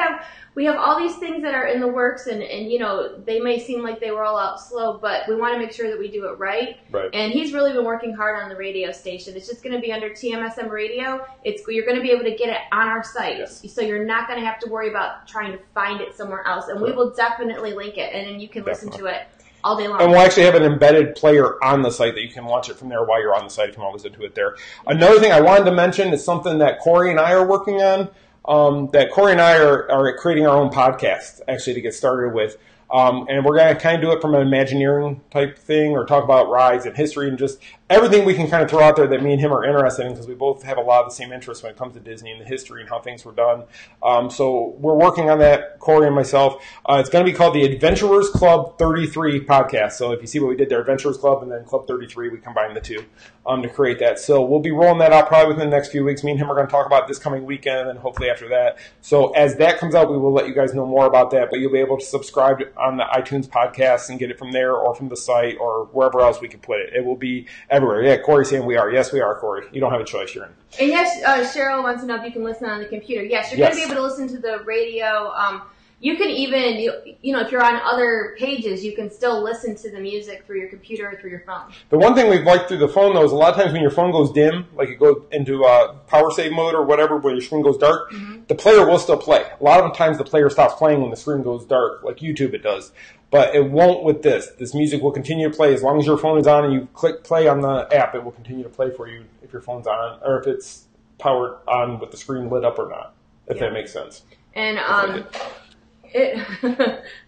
S2: have all these things that are in the works, and they may seem like they roll out slow, but we want to make sure that we do it right.
S1: Right.
S2: And he's really been working hard on the radio station. It's just going to be under TMSM Radio. You're going to be able to get it on our site, so you're not going to have to worry about trying to find it somewhere else. And we will definitely link it, and then you can listen to it all day long.
S1: And we'll actually have an embedded player on the site that you can watch it from there while you're on the site if you want to listen to it there. Another thing I wanted to mention is something that Corey and I are working on. That Corey and I are creating our own podcast, actually, to get started with. And we're going to kind of do it from an Imagineering type thing, or talk about rides and history and just everything we can kind of throw out there that me and him are interested in, because we both have a lot of the same interests when it comes to Disney and the history and how things were done. So we're working on that, Corey and myself. It's going to be called the Adventurers Club 33 podcast. So if you see what we did there, Adventurers Club and then Club 33, we combined the two to create that. So we'll be rolling that out probably within the next few weeks. Me and him are going to talk about this coming weekend, and then hopefully after that. So as that comes out, we will let you guys know more about that, but you'll be able to subscribe on the iTunes podcast and get it from there or from the site or wherever else we can put it. It will be everywhere. Yeah, Corey's saying we are. Yes, we are, Corey. You don't have a choice. You're in.
S2: And yes, Cheryl wants to know if you can listen on the computer. Yes, you're going to be able to listen to the radio. You can even, if you're on other pages, you can still listen to the music through your computer or through your phone.
S1: The one thing we've liked through the phone, though, is a lot of times when your phone goes dim, like it goes into power save mode or whatever, when your screen goes dark, the player will still play. A lot of times the player stops playing when the screen goes dark, like YouTube it does. But it won't with this. This music will continue to play as long as your phone is on and you click play on the app. It will continue to play for you if your phone's on, or if it's powered on with the screen lit up or not, if that makes sense.
S2: And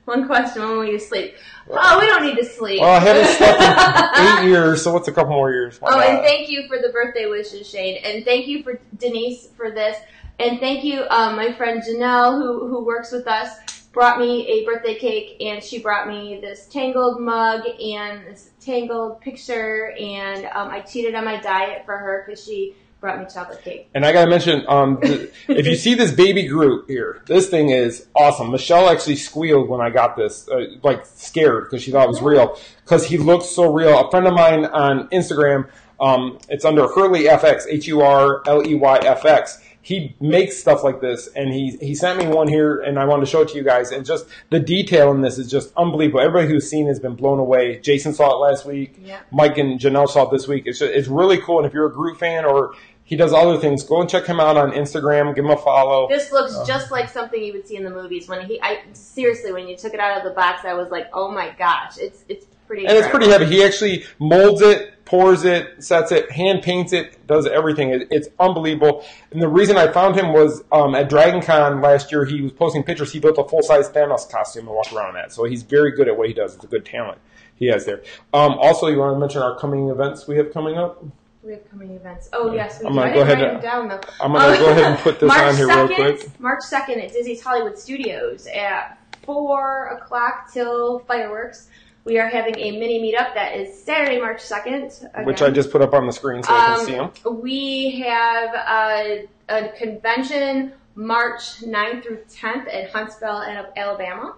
S2: one question: when will you sleep? Oh, we don't need to sleep.
S1: Well, I haven't slept in 8 years, so what's a couple more years?
S2: And thank you for the birthday wishes, Shane, and thank you for Denise for this, and thank you, my friend Janelle who works with us, brought me a birthday cake, and she brought me this Tangled mug and this Tangled picture, and I cheated on my diet for her because she brought me chocolate cake. And
S1: I got to mention, if you see this baby Groot here, this thing is awesome. Michelle actually squealed when I got this, like scared because she thought it was real, because he looks so real. A friend of mine on Instagram, it's under Hurley FX, HURLEYFX. He makes stuff like this, and he sent me one here, and I wanted to show it to you guys. And just the detail in this is just unbelievable. Everybody who's seen it has been blown away. Jason saw it last week. Yeah. Mike and Janelle saw it this week. It's really cool. And if you're a Groot fan or he does other things, go and check him out on Instagram. Give him a follow.
S2: This looks just like something you would see in the movies. Seriously, when you took it out of the box, I was like, oh my gosh, it's pretty. And
S1: it's pretty heavy. He actually molds it, pours it, sets it, hand paints it, does everything. It's unbelievable. And the reason I found him was at Dragon Con last year, he was posting pictures. He built a full-size Thanos costume and walked around in that. So he's very good at what he does. It's a good talent he has there. Also, you want to mention our coming events we have coming up?
S2: We have coming events. Oh, yes, we do.
S1: I didn't write them down, though. I'm going to go ahead and put this on here real quick.
S2: March 2nd at Disney's Hollywood Studios at 4 o'clock till fireworks. We are having a mini meetup that is Saturday, March 2nd. Again.
S1: Which I just put up on the screen so I can see them.
S2: We have a convention March 9th through 10th at Huntsville, Alabama.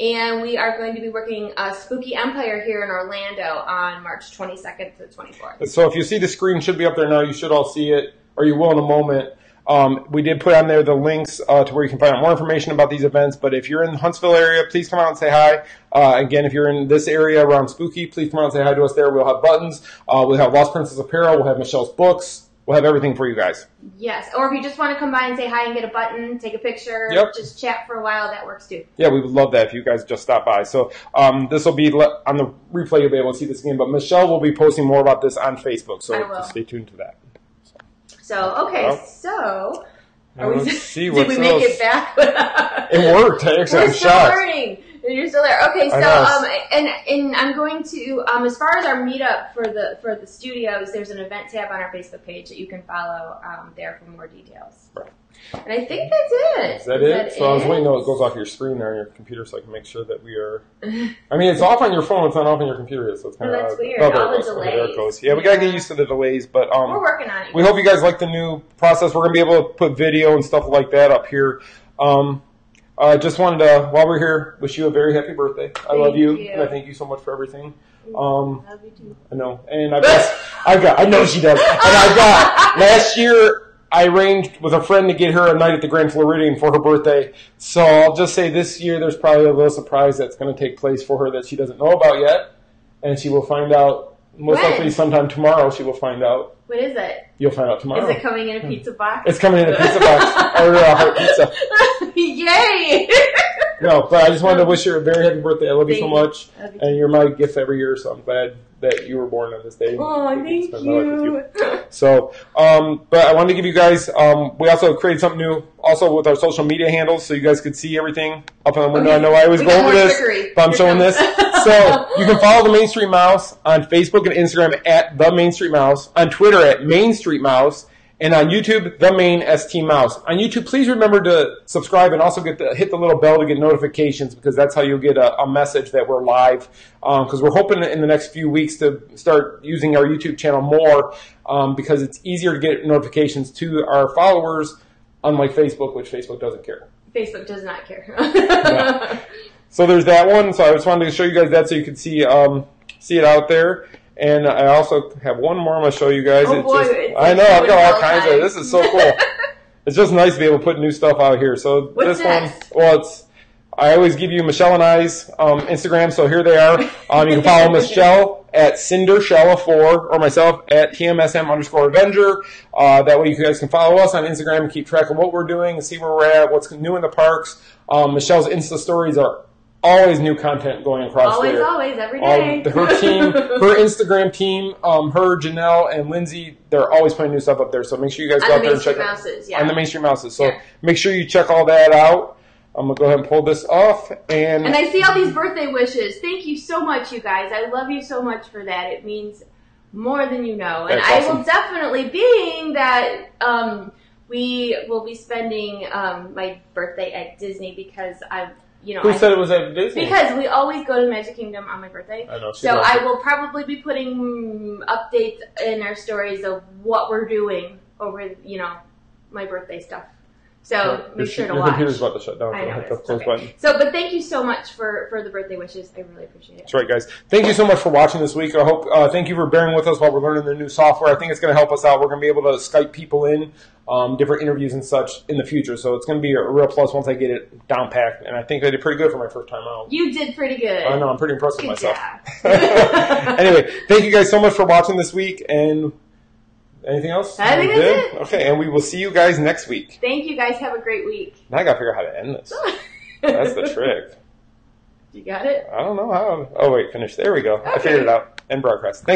S2: And we are going to be working Spooky Empire here in Orlando on March 22nd to the 24th.
S1: So if you see the screen, should be up there now. You should all see it, or you will in a moment. We did put on there the links to where you can find out more information about these events. But if you're in the Huntsville area, please come out and say hi. Again, if you're in this area around Spooky, please come out and say hi to us there. We'll have buttons. We'll have Lost Princess apparel. We'll have Michelle's books. We'll have everything for you guys.
S2: Yes. Or if you just want to come by and say hi and get a button, take a picture, just chat for a while, that works too.
S1: Yeah, we would love that if you guys just stop by. So this will be on the replay. You'll be able to see this again. But Michelle will be posting more about this on Facebook. So just stay tuned to that.
S2: So,
S1: let's see
S2: did we make it back?
S1: It worked. Actually,
S2: We're still learning. You're still there. Okay, so and I'm going to as far as our meetup for the studios, there's an event tab on our Facebook page that you can follow there for more details. Right. And I think that's it.
S1: Is that it? So I was waiting till it goes off your screen there on your computer so I can make sure that we are... I mean, it's off on your phone. It's not off on your computer yet, so it's kind of...
S2: that's weird. All the delays.
S1: Okay, there it goes. Yeah, we got to get used to the delays, but...
S2: we're working on it.
S1: We hope you guys like the new process. We're going to be able to put video and stuff like that up here. I just wanted to, while we're here, wish you a very happy birthday. I love you, and I thank you so much for everything.
S2: Love you too.
S1: I know. And I know she does. And last year... I arranged with a friend to get her a night at the Grand Floridian for her birthday. So I'll just say this year there's probably a little surprise that's going to take place for her that she doesn't know about yet. And she will find out, most likely sometime tomorrow she will find out.
S2: What is it?
S1: You'll find out tomorrow.
S2: Is it coming in a pizza box?
S1: It's coming in a pizza box. Or a heart pizza.
S2: Yay!
S1: No, but I just wanted to wish you a very happy birthday. I love you so much. And you're my gift every year, so I'm glad that you were born on this day.
S2: Oh, thank you.
S1: So, but I wanted to give you guys, we also created something new also with our social media handles so you guys could see everything up on the window. I know I always go over this, but I'm showing this. So you can follow the Main Street Mouse on Facebook and Instagram at The Main Street Mouse, on Twitter at Main Street Mouse, and on YouTube, The Main ST Mouse. On YouTube, please remember to subscribe and also hit the little bell to get notifications, because that's how you'll get a message that we're live. Because we're hoping in the next few weeks to start using our YouTube channel more, because it's easier to get notifications to our followers, unlike Facebook, which Facebook doesn't care.
S2: Facebook does not care.
S1: Yeah. So there's that one. So I just wanted to show you guys that so you could see it out there. And I also have one more I'm going to show you guys.
S2: Oh, boy.
S1: I know, I've got all kinds of. This is so cool. It's just nice to be able to put new stuff out here. So
S2: What's
S1: this
S2: next?
S1: one, well, I always give you Michelle and I's Instagram, so here they are. You can follow Michelle at CinderShella4 or myself at TMSM_Avenger. That way you guys can follow us on Instagram and keep track of what we're doing and see where we're at, what's new in the parks. Michelle's Insta stories are always new content going across there.
S2: Always, every day.
S1: Her team, her Instagram team, her, Janelle, and Lindsay, they're always putting new stuff up there. So make sure you guys go out there and check it out. On the Main Street Mouses. So make sure you check all that out. I'm going to go ahead and pull this off. And
S2: I see all these birthday wishes. Thank you so much, you guys. I love you so much for that. It means more than you know. And I will definitely, being that we will be spending my birthday at Disney, because
S1: Who said it was at Disney?
S2: Because we always go to Magic Kingdom on my birthday.
S1: I know.
S2: So I will probably be putting updates in our stories of what we're doing over, my birthday stuff. So make sure to watch.
S1: Your computer's about to shut down.
S2: I know.
S1: Hit the close button.
S2: So, but thank you so much for the birthday wishes. I really appreciate it.
S1: That's right, guys. Thank you so much for watching this week. I hope. Thank you for bearing with us while we're learning the new software. I think it's going to help us out. We're going to be able to Skype people in, different interviews and such in the future. So it's going to be a real plus once I get it down packed. And I think I did pretty good for my first time out.
S2: You did pretty good.
S1: I know. I'm pretty impressed with myself. Anyway, thank you guys so much for watching this week. And anything else?
S2: I think that's it.
S1: Okay, and we will see you guys next week.
S2: Thank you guys. Have a great week.
S1: Now I got to figure out how to end this. That's the trick.
S2: You got it?
S1: I don't know how. Oh, wait, finish. There we go. Okay. I figured it out. End broadcast. Thank you.